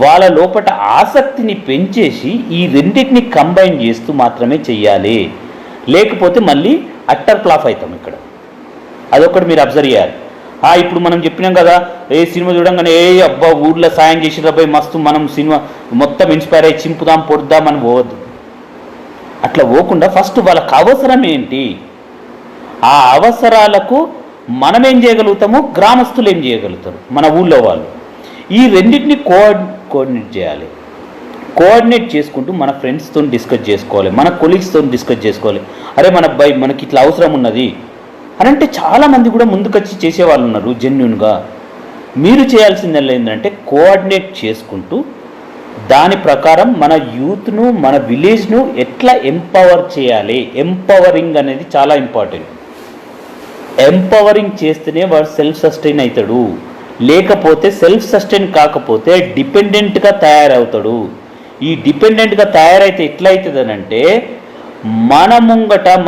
వాళ్ళ లోపల ఆసక్తిని పెంచేసి ఈ రెండింటిని కంబైన్ చేస్తూ మాత్రమే చెయ్యాలి. లేకపోతే మళ్ళీ అట్టర్ ఫ్లాప్ అవుతాం ఇక్కడ. అదొకటి మీరు అబ్జర్వ్ చేయాలి. ఇప్పుడు మనం చెప్పినాం కదా, సినిమా చూడంగానే అబ్బా ఊర్లో సాయం చేసిన అబ్బాయి మస్తు, మనం సినిమా మొత్తం ఇన్స్పైర్ అయ్యి చింపుదాం పొడుద్దాం అని పోవద్దు. అట్లా పోకుండా ఫస్ట్ వాళ్ళకి అవసరం ఏంటి, ఆ అవసరాలకు మనం ఏం చేయగలుగుతామో గ్రామస్తులు ఏం చేయగలుగుతారు, మన ఊళ్ళో వాళ్ళు. ఈ రెండింటిని కోఆర్డినేట్ చేయాలి. కోఆర్డినేట్ చేసుకుంటూ మన ఫ్రెండ్స్తో డిస్కస్ చేసుకోవాలి, మన కొలీగ్స్తో డిస్కస్ చేసుకోవాలి. అరే మన అబ్బాయి మనకి ఇట్లా అవసరం ఉన్నది అని అంటే చాలామంది కూడా ముందుకొచ్చి చేసేవాళ్ళు ఉన్నారు జెన్యూన్గా. మీరు చేయాల్సిందల్లా ఏంటంటే కోఆర్డినేట్ చేసుకుంటూ దాని ప్రకారం మన యూత్ను మన విలేజ్ను ఎట్లా ఎంపవర్ చేయాలి. ఎంపవరింగ్ అనేది చాలా ఇంపార్టెంట్. ఎంపవరింగ్ చేస్తేనే వాడు సెల్ఫ్ సస్టైన్ అవుతాడు. లేకపోతే సెల్ఫ్ సస్టైన్ కాకపోతే డిపెండెంట్గా తయారవుతాడు. ఈ డిపెండెంట్గా తయారైతే ఎట్లయితుందనంటే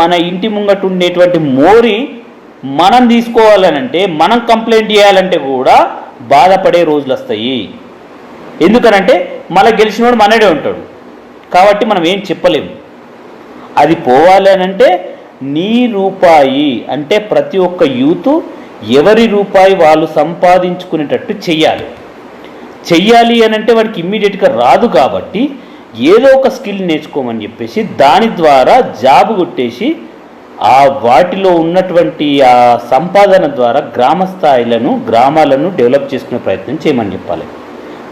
మన ఇంటి ముంగట ఉండేటువంటి మోరి మనం తీసుకోవాలనంటే, మనం కంప్లైంట్ చేయాలంటే కూడా బాధపడే రోజులు వస్తాయి. ఎందుకనంటే మళ్ళీ గెలిచినోడు మనడే ఉంటాడు కాబట్టి మనం ఏం చెప్పలేము. అది పోవాలి అనంటే నీ రూపాయి అంటే ప్రతి ఒక్క యూత్ ఎవరి రూపాయి వాళ్ళు సంపాదించుకునేటట్టు చెయ్యాలి అనంటే వాడికి ఇమ్మీడియట్గా రాదు కాబట్టి ఏదో ఒక స్కిల్ నేర్చుకోమని చెప్పేసి దాని ద్వారా జాబ్ కొట్టేసి వాటిలో ఉన్నటువంటి ఆ సంపాదన ద్వారా గ్రామాలను డెవలప్ చేసుకునే ప్రయత్నం చేయమని చెప్పాలి.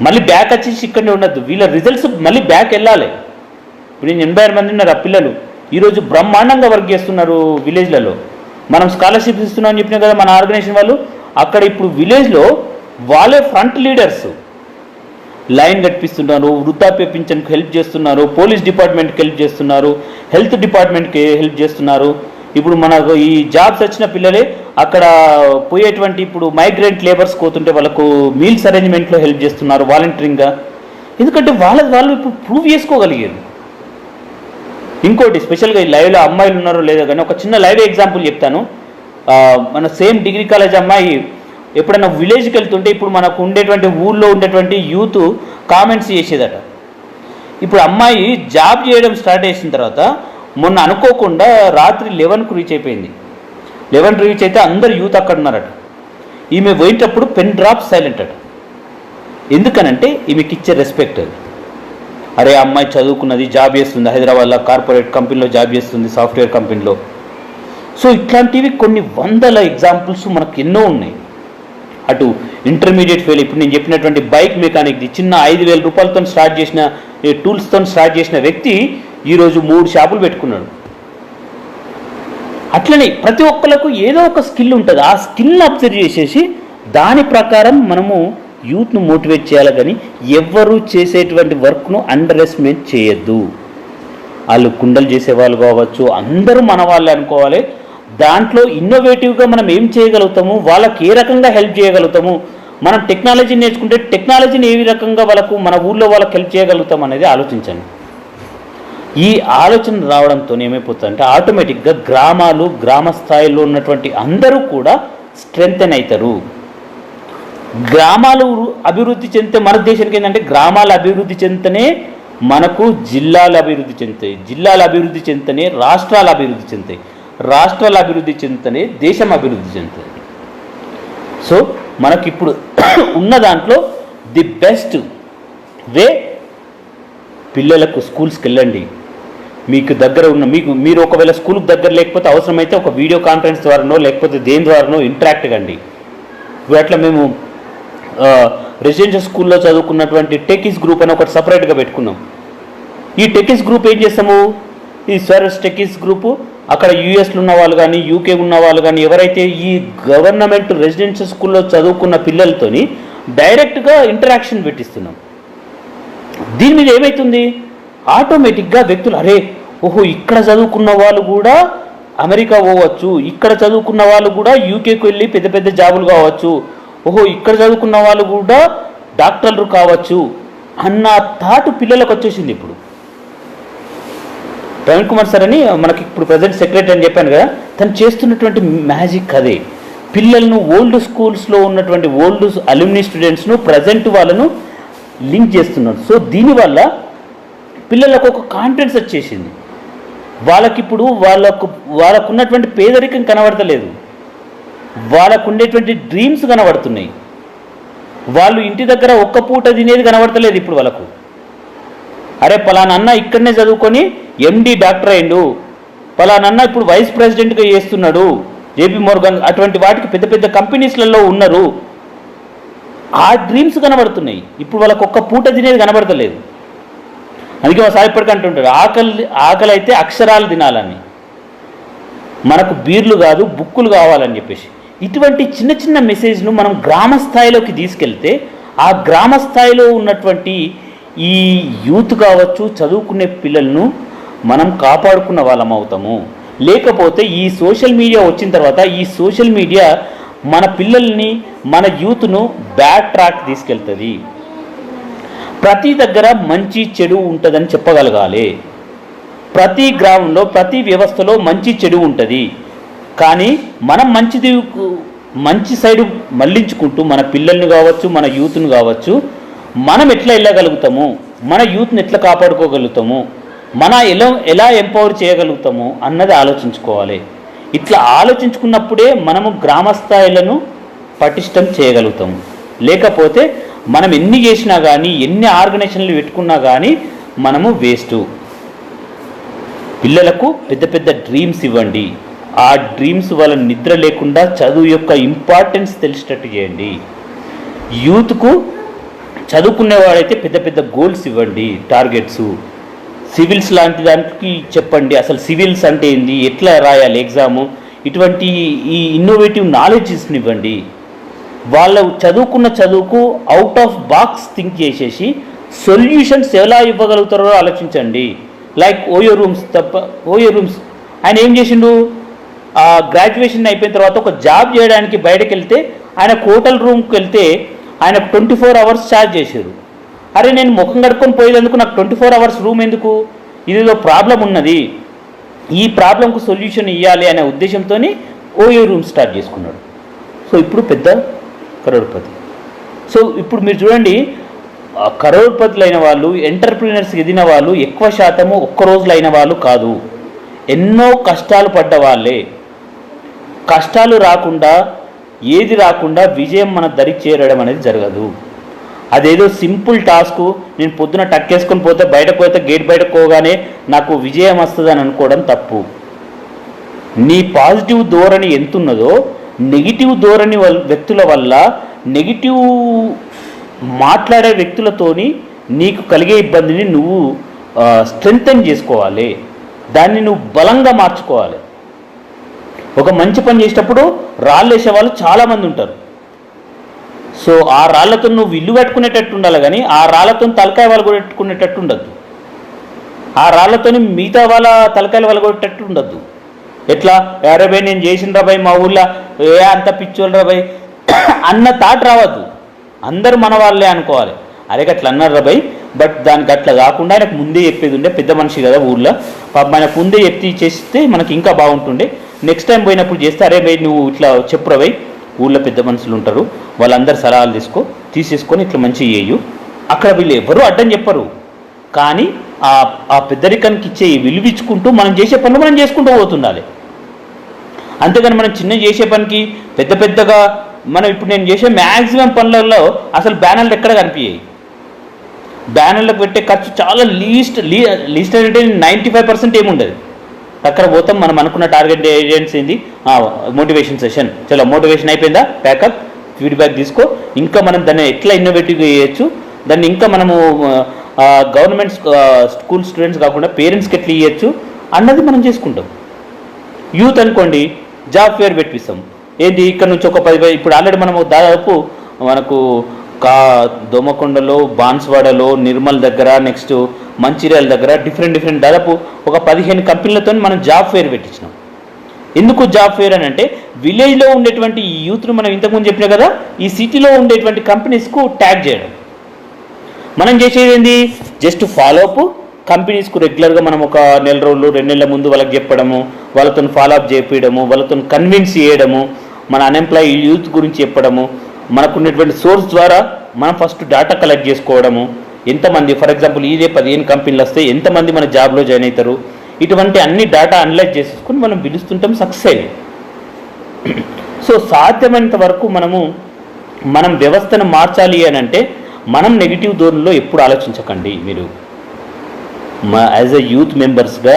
మళ్ళీ బ్యాక్ వచ్చేసి ఇక్కడనే ఉండద్దు, వీళ్ళ రిజల్ట్స్ మళ్ళీ బ్యాక్ వెళ్ళాలి. ఇప్పుడు నేను 86 మంది ఉన్నారు ఆ పిల్లలు ఈరోజు బ్రహ్మాండంగా వర్క్ చేస్తున్నారు విలేజ్లలో. మనం స్కాలర్షిప్స్ ఇస్తున్నామని చెప్పినా కదా మన ఆర్గనైజేషన్ వాళ్ళు. అక్కడ ఇప్పుడు విలేజ్లో వాళ్ళే ఫ్రంట్ లీడర్స్, లైన్ కట్టిస్తున్నారు, వృద్ధాప్య పింఛన్కి హెల్ప్ చేస్తున్నారు, పోలీస్ డిపార్ట్మెంట్కి హెల్ప్ చేస్తున్నారు, హెల్త్ డిపార్ట్మెంట్కి హెల్ప్ చేస్తున్నారు. ఇప్పుడు మనకు ఈ జాబ్స్ వచ్చిన పిల్లలే అక్కడ పోయేటువంటి ఇప్పుడు మైగ్రెంట్ లేబర్స్ పోతుంటే వాళ్ళకు మీల్స్ అరేంజ్మెంట్లో హెల్ప్ చేస్తున్నారు వాలంటీరింగ్గా. ఎందుకంటే వాళ్ళు ఇప్పుడు ప్రూవ్ చేసుకోగలిగారు. ఇంకోటి స్పెషల్గా ఈ లైవ్లో అమ్మాయిలు ఉన్నారో లేదో కానీ ఒక చిన్న లైవ్ ఎగ్జాంపుల్ చెప్తాను. మన సేమ్ డిగ్రీ కాలేజ్ అమ్మాయి ఎప్పుడైనా విలేజ్కి వెళ్తుంటే ఇప్పుడు మనకు ఉండేటువంటి ఊళ్ళో ఉండేటువంటి యూత్ కామెంట్స్ చేసేదట. ఇప్పుడు అమ్మాయి జాబ్ చేయడం స్టార్ట్ చేసిన తర్వాత మొన్న అనుకోకుండా రాత్రి 11కు రీచ్ అయిపోయింది. 11 రీచ్ అయితే అందరు యూత్ అక్కడ ఉన్నారట. ఈమె పోయేటప్పుడు పెన్ డ్రాప్ సైలెంట్ అట. ఎందుకనంటే ఈమెకి ఇచ్చే రెస్పెక్ట్ అది. అరే అమ్మాయి చదువుకున్నది, జాబ్ చేస్తుంది, హైదరాబాద్లో కార్పొరేట్ కంపెనీలో జాబ్ చేస్తుంది, సాఫ్ట్వేర్ కంపెనీలో. సో ఇట్లాంటివి కొన్ని వందల ఎగ్జాంపుల్స్ మనకు ఎన్నో ఉన్నాయి. అటు ఇంటర్మీడియట్ ఫెయిల్, ఇప్పుడు నేను చెప్పినటువంటి బైక్ మెకానిక్ది చిన్న 5,000 రూపాయలతో స్టార్ట్ చేసిన టూల్స్తో స్టార్ట్ చేసిన వ్యక్తి ఈరోజు 3 షాపులు పెట్టుకున్నాడు. అట్లనే ప్రతి ఒక్కరికి ఏదో ఒక స్కిల్ ఉంటుంది. ఆ స్కిల్ని అబ్జర్వ్ చేసేసి దాని ప్రకారం మనము యూత్ను మోటివేట్ చేయాలి. కానీ ఎవ్వరూ చేసేటువంటి వర్క్ను అండర్ ఎస్టిమేట్ చేయొద్దు. వాళ్ళు కుండలు చేసేవాళ్ళు కావచ్చు, అందరూ మన వాళ్ళే అనుకోవాలి. దాంట్లో ఇన్నోవేటివ్గా మనం ఏం చేయగలుగుతాము, వాళ్ళకి ఏ రకంగా హెల్ప్ చేయగలుగుతాము, మనం టెక్నాలజీ నేర్చుకుంటే టెక్నాలజీని ఏ రకంగా మన ఊళ్ళో వాళ్ళకి హెల్ప్ చేయగలుగుతాం అనేది ఆలోచించండి. ఈ ఆలోచన రావడంతో ఏమైపోతుందంటే ఆటోమేటిక్గా గ్రామ స్థాయిలో ఉన్నటువంటి అందరూ కూడా స్ట్రెంగ్తెన్ అవుతారు. గ్రామాలు అభివృద్ధి చెందితే మన దేశానికి ఏంటంటే గ్రామాల అభివృద్ధి చెందితేనే మనకు జిల్లాలు అభివృద్ధి చెందుతాయి, జిల్లాల అభివృద్ధి చెందితేనే రాష్ట్రాలు అభివృద్ధి చెందుతాయి, రాష్ట్రాల అభివృద్ధి చెందితేనే దేశం అభివృద్ధి చెందుతుంది. సో మనకిప్పుడు ఉన్న దాంట్లో ది బెస్ట్ వే పిల్లలకు స్కూల్స్కి వెళ్ళండి. మీకు దగ్గర ఉన్న మీరు ఒకవేళ స్కూల్కి దగ్గర లేకపోతే అవసరమైతే ఒక వీడియో కాన్ఫరెన్స్ ద్వారానో లేకపోతే దేని ద్వారానో ఇంటరాక్ట్ కండి. అట్లా మేము రెసిడెన్షియల్ స్కూల్లో చదువుకున్నటువంటి టెకీస్ గ్రూప్ అని ఒకటి సపరేట్గా పెట్టుకున్నాం. ఈ టెకీస్ గ్రూప్ ఏం చేస్తాము, ఈ సర్వీస్ టెకీస్ గ్రూపు అక్కడ యూఎస్లో ఉన్న వాళ్ళు కానీ యూకే ఉన్న వాళ్ళు కానీ ఎవరైతే ఈ గవర్నమెంట్ రెసిడెన్షియల్ స్కూల్లో చదువుకున్న పిల్లలతోని డైరెక్ట్గా ఇంటరాక్షన్ పెట్టిస్తున్నాం. దీని మీద ఏమవుతుంది, ఆటోమేటిక్గా వ్యక్తులు అరే ఓహో ఇక్కడ చదువుకున్న వాళ్ళు కూడా అమెరికా పోవచ్చు, ఇక్కడ చదువుకున్న వాళ్ళు కూడా యూకేకి వెళ్ళి పెద్ద పెద్ద జాబులు కావచ్చు, ఓహో ఇక్కడ చదువుకున్న వాళ్ళు కూడా డాక్టర్లు కావచ్చు అన్న థాట్ పిల్లలకు వచ్చేసింది. ఇప్పుడు ప్రవీణ్ కుమార్ సార్ అని మనకి ఇప్పుడు ప్రజెంట్ సెక్రటరీ అని చెప్పాను కదా, తను చేస్తున్నటువంటి మ్యాజిక్ అదే. పిల్లలను ఓల్డ్ స్కూల్స్లో ఉన్నటువంటి ఓల్డ్ అల్యూమినీ స్టూడెంట్స్ను ప్రజెంట్ వాళ్ళను లింక్ చేస్తున్నాడు. సో దీనివల్ల పిల్లలకు ఒక కాన్ఫిడెన్స్ వచ్చేసింది. వాళ్ళకిప్పుడు వాళ్ళకున్నటువంటి పేదరికం కనబడతలేదు, వాళ్ళకు ఉండేటువంటి డ్రీమ్స్ కనబడుతున్నాయి. వాళ్ళు ఇంటి దగ్గర ఒక్క పూట తినేది కనబడతలేదు ఇప్పుడు వాళ్ళకు. అరే పలానన్న ఇక్కడనే చదువుకొని ఎండి డాక్టర్ అయిండు, పలానన్న ఇప్పుడు వైస్ ప్రెసిడెంట్గా చేస్తున్నాడు, జేపీ మోర్గన్ అటువంటి వాటికి పెద్ద పెద్ద కంపెనీస్లలో ఉన్నారు. ఆ డ్రీమ్స్ కనబడుతున్నాయి. ఇప్పుడు వాళ్ళకు ఒక్క పూట తినేది కనబడతలేదు. అందుకే మా సార్ ఇప్పటికీ అంటుంటాడు ఆకలి అయితే అక్షరాలు తినాలని, మనకు బీర్లు కాదు బుక్కులు కావాలని చెప్పేసి. ఇటువంటి చిన్న చిన్న మెసేజ్ను మనం గ్రామ స్థాయిలోకి తీసుకెళ్తే ఆ గ్రామ స్థాయిలో ఉన్నటువంటి ఈ యూత్ కావచ్చు చదువుకునే పిల్లలను మనం కాపాడుకున్న వాళ్ళం అవుతాము. లేకపోతే ఈ సోషల్ మీడియా వచ్చిన తర్వాత ఈ సోషల్ మీడియా మన పిల్లల్ని, మన యూత్ను బ్యాడ్ ట్రాక్ తీసుకెళ్తుంది. ప్రతి దగ్గర మంచి చెడు ఉంటుందని చెప్పగలగాలి. ప్రతి గ్రామంలో, ప్రతి వ్యవస్థలో మంచి చెడు ఉంటుంది. కానీ మనం మంచి సైడు మళ్ళించుకుంటూ మన పిల్లల్ని కావచ్చు, మన యూత్ను కావచ్చు, మనం ఎట్లా వెళ్ళగలుగుతాము, మన యూత్ని ఎట్లా కాపాడుకోగలుగుతాము, ఎలా ఎంపవర్ చేయగలుగుతాము అన్నది ఆలోచించుకోవాలి. ఇట్లా ఆలోచించుకున్నప్పుడే మనము గ్రామ స్థాయిలను పటిష్టం చేయగలుగుతాము. లేకపోతే మనం ఎన్ని చేసినా కానీ, ఎన్ని ఆర్గనైజేషన్లు పెట్టుకున్నా కానీ మనము వేస్టు. పిల్లలకు పెద్ద పెద్ద డ్రీమ్స్ ఇవ్వండి. ఆ డ్రీమ్స్ వాళ్ళ నిద్ర లేకుండా చదువు యొక్క ఇంపార్టెన్స్ తెలిసేటట్టు చేయండి. యూత్కు చదువుకునేవాడైతే పెద్ద పెద్ద గోల్స్ ఇవ్వండి, టార్గెట్స్. సివిల్స్ లాంటి దానికి చెప్పండి, అసలు సివిల్స్ అంటే ఏంది, ఎట్లా రాయాలి ఎగ్జాము, ఇటువంటి ఈ ఇన్నోవేటివ్ నాలెడ్జెస్ని ఇవ్వండి. వాళ్ళు చదువుకున్న చదువుకు అవుట్ ఆఫ్ బాక్స్ థింక్ చేసేసి సొల్యూషన్స్ ఎలా ఇవ్వగలుగుతారో ఆలోచించండి. లైక్ ఓయో రూమ్స్ ఆయన ఏం చేసిండు, గ్రాడ్యుయేషన్ అయిపోయిన తర్వాత ఒక జాబ్ చేయడానికి బయటకు వెళ్తే ఆయన హోటల్ రూమ్కి వెళ్తే ఆయనకు 24 hours ఛార్జ్ చేశారు. అరే నేను ముఖం కడుక్కొని పోయేందుకు నాకు 24 hours రూమ్ ఎందుకు, ఇదేదో ప్రాబ్లం ఉన్నది, ఈ ప్రాబ్లంకు సొల్యూషన్ ఇవ్వాలి అనే ఉద్దేశంతో ఓయో రూమ్ స్టార్ట్ చేసుకున్నాడు. సో ఇప్పుడు పెద్ద కరోడ్పతి. సో ఇప్పుడు మీరు చూడండి, కరోడ్పతులు అయిన వాళ్ళు, ఎంటర్ప్రీనర్స్ ఎదిగిన వాళ్ళు ఎక్కువ శాతము ఒక్క రోజులు అయిన వాళ్ళు కాదు, ఎన్నో కష్టాలు పడ్డ వాళ్ళే. కష్టాలు రాకుండా, ఏది రాకుండా విజయం మన దరి చేరడం అనేది జరగదు. అదేదో సింపుల్ టాస్క్, నేను పొద్దున టక్కేసుకొని పోతే బయటకు పోతే గేట్ బయటకు పోగానే నాకు విజయం వస్తుందని అనుకోవడం తప్పు. నీ పాజిటివ్ ధోరణి ఎంతున్నదో నెగిటివ్ ధోరణి వ్యక్తుల వల్ల, నెగిటివ్ మాట్లాడే వ్యక్తులతోని నీకు కలిగే ఇబ్బందిని నువ్వు స్ట్రెంగ్తెన్ చేసుకోవాలి, దాన్ని నువ్వు బలంగా మార్చుకోవాలి. ఒక మంచి పని చేసేటప్పుడు రాళ్ళు వేసే వాళ్ళు చాలామంది ఉంటారు. సో ఆ రాళ్లతో నువ్వు ఇల్లు కట్టుకునేటట్టు ఉండాలి, కానీ ఆ రాళ్లతో తలకాయ వాళ్ళు కొట్టుకునేటట్టు ఉండద్దు, ఆ రాళ్లతో మిగతా వాళ్ళ తలకాయలు వాళ్ళు కొట్టేటట్టు ఉండద్దు. ఎట్లా, యారబాయ్ నేను చేసిన రాబాయ్, మా ఊళ్ళో అంత పిచ్చోళ్ళు రాబాయ్ అన్న థాట్ రావద్దు. అందరూ మన వాళ్ళే అనుకోవాలి. అరే అట్లా అన్నారు రాబాయ్, బట్ దానికి అట్లా కాకుండా ఆయనకు ముందే చెప్పేది ఉండే, పెద్ద మనిషి కదా ఊళ్ళో, పాప ఆయనకు ముందే చెప్పి చేస్తే మనకి ఇంకా బాగుంటుండే. నెక్స్ట్ టైం పోయినప్పుడు చేస్తే, అరే బై నువ్వు ఇట్లా చెప్పు రాబాయ్, ఊళ్ళో పెద్ద మనుషులు ఉంటారు, వాళ్ళందరూ సలహాలు తీసేసుకొని ఇట్లా మంచిగా చేయు. అక్కడ వీళ్ళు ఎవరు అడ్డం చెప్పరు, కానీ ఆ పెద్దరికానికి ఇచ్చే విలువించుకుంటూ మనం చేసే పనులు మనం చేసుకుంటూ పోతుండాలి. అంతేగాని మనం చిన్న చేసే పనికి పెద్దగా మనం ఇప్పుడు నేను చేసే మ్యాక్సిమం పనులలో అసలు బ్యానర్లు ఎక్కడ కనిపించాయి. బ్యానర్లకు పెట్టే ఖర్చు చాలా లీస్ట్ అంటే 95% ఏముండదు. అక్కడ పోతాం, మనం అనుకున్న టార్గెట్ ఏజెంట్స్ ఏంది, మోటివేషన్ సెషన్, చలో మోటివేషన్ అయిపోయిందా, ప్యాకప్, ఫీడ్బ్యాక్ తీసుకో. ఇంకా మనం దాన్ని ఎట్లా ఇన్నోవేటివ్గా చేయొచ్చు, దాన్ని ఇంకా మనము గవర్నమెంట్ స్కూల్ స్టూడెంట్స్ కాకుండా పేరెంట్స్కి ఎట్లా ఇవ్వచ్చు అన్నది మనం చేసుకుంటాం. యూత్ అనుకోండి, జాబ్ ఫేర్ పెట్టిస్తాం. ఏంటి ఇక్కడ నుంచి ఒక 10, ఇప్పుడు ఆల్రెడీ మనము దాదాపు మనకు దోమకొండలో, బాన్స్వాడలో, నిర్మల్ దగ్గర, నెక్స్ట్ మంచిర్యాల దగ్గర డిఫరెంట్ దాదాపు ఒక 15 కంపెనీలతో మనం జాబ్ ఫేర్ పెట్టించినాం. ఎందుకు జాబ్ ఫేర్ అని అంటే, విలేజ్లో ఉండేటువంటి ఈ యూత్ను మనం ఇంతకుముందు చెప్పినా కదా, ఈ సిటీలో ఉండేటువంటి కంపెనీస్కు ట్యాగ్ చేయడం. మనం చేసేది ఏంది, జస్ట్ ఫాలోఅప్. కంపెనీస్కు రెగ్యులర్గా మనం ఒక నెల రోజులు 2 నెలల ముందు వాళ్ళకి చెప్పడము, వాళ్ళతో ఫాలోఅప్ చేయించడము, వాళ్ళతో కన్విన్స్ చేయడము, మన అన్ఎంప్లాయీ యూత్ గురించి చెప్పడము, మనకున్నటువంటి సోర్స్ ద్వారా మనం ఫస్ట్ డేటా కలెక్ట్ చేసుకోవడము. ఎంతమంది, ఫర్ ఎగ్జాంపుల్ ఇదే 15 కంపెనీలు వస్తే ఎంతమంది మన జాబ్లో జాయిన్ అవుతారు, ఇటువంటి అన్ని డేటా అనలైజ్ చేసుకుని మనం పిలుస్తుంటాం సక్సెస్ అయ్యి. సో సాధ్యమైనంత వరకు మనం వ్యవస్థను మార్చాలి అని అంటే మనం నెగిటివ్ ధోరణిలో ఎప్పుడు ఆలోచించకండి. మీరు యాజ్ ఎ యూత్ మెంబర్స్గా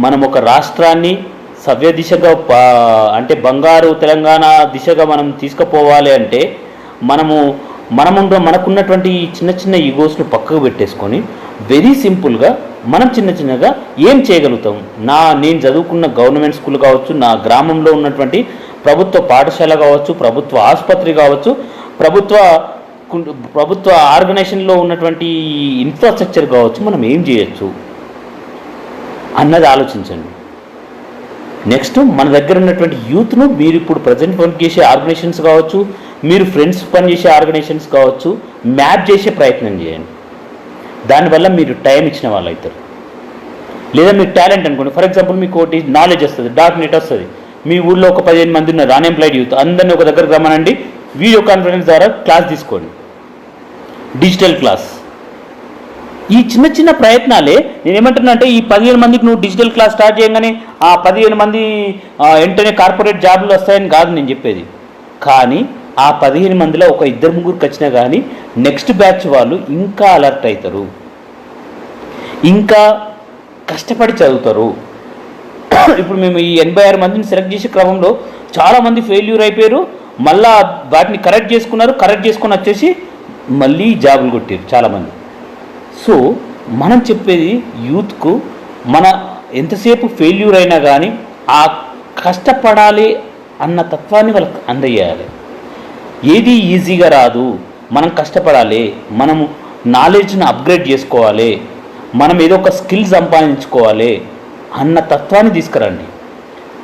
మనం ఒక రాష్ట్రాన్ని సవ్య దిశగా అంటే బంగారు తెలంగాణ దిశగా మనం తీసుకుపోవాలి అంటే మనకున్నటువంటి చిన్న ఈగోస్ను పక్కకు పెట్టేసుకొని వెరీ సింపుల్గా మనం చిన్నగా ఏం చేయగలుగుతాం. నేను చదువుకున్న గవర్నమెంట్ స్కూల్ కావచ్చు, నా గ్రామంలో ఉన్నటువంటి ప్రభుత్వ పాఠశాల కావచ్చు, ప్రభుత్వ ఆసుపత్రి కావచ్చు, ప్రభుత్వ ఆర్గనైజేషన్లో ఉన్నటువంటి ఇన్ఫ్రాస్ట్రక్చర్ కావచ్చు, మనం ఏం చేయొచ్చు అన్నది ఆలోచించండి. నెక్స్ట్ మన దగ్గర ఉన్నటువంటి యూత్ను మీరు ఇప్పుడు ప్రజెంట్ వర్క్ చేసే ఆర్గనైజేషన్స్ కావచ్చు, మీరు ఫ్రెండ్స్ పనిచేసే ఆర్గనైజేషన్స్ కావచ్చు, మ్యాప్ చేసే ప్రయత్నం చేయండి. దానివల్ల మీరు టైం ఇచ్చిన వాళ్ళు అవుతారు. లేదా మీరు టాలెంట్ అనుకోండి, ఫర్ ఎగ్జాంపుల్ మీకు ఒకటి నాలెడ్జ్ వస్తుంది, .NET వస్తుంది, మీ ఊళ్ళో ఒక 15 మంది ఉన్నారు అన్ఎంప్లాయిడ్ యూత్, అందరినీ ఒక దగ్గరకు రమ్మనండి, వీడియో కాన్ఫరెన్స్ ద్వారా క్లాస్ తీసుకోండి, డిజిటల్ క్లాస్. ఈ చిన్న చిన్న ప్రయత్నాలే నేనేమంటున్నా అంటే, ఈ 15 మందికి నువ్వు డిజిటల్ క్లాస్ స్టార్ట్ చేయగానే ఆ 15 మంది వెంటనే కార్పొరేట్ జాబ్లు వస్తాయని కాదు నేను చెప్పేది. కానీ ఆ 15 మందిలో ఒక 2-3 వచ్చినా కానీ నెక్స్ట్ బ్యాచ్ వాళ్ళు ఇంకా అలర్ట్ అవుతారు, ఇంకా కష్టపడి చదువుతారు. ఇప్పుడు మేము ఈ 86 మందిని సెలెక్ట్ చేసే క్రమంలో చాలామంది ఫెయిల్యూర్ అయిపోయారు, మళ్ళా వాటిని కరెక్ట్ చేసుకున్నారు, కరెక్ట్ చేసుకొని వచ్చేసి మళ్ళీ జాబులు కొట్టారు చాలామంది. సో మనం చెప్పేది యూత్కు, మన ఎంతసేపు ఫెయిల్యూర్ అయినా కానీ ఆ కష్టపడాలి అన్న తత్వాన్ని వాళ్ళకి అందజేయాలి. ఏది ఈజీగా రాదు, మనం కష్టపడాలి, మనము నాలెడ్జ్ని అప్గ్రేడ్ చేసుకోవాలి, మనం ఏదో ఒక స్కిల్ సంపాదించుకోవాలి అన్న తత్వాన్ని తీసుకురండి.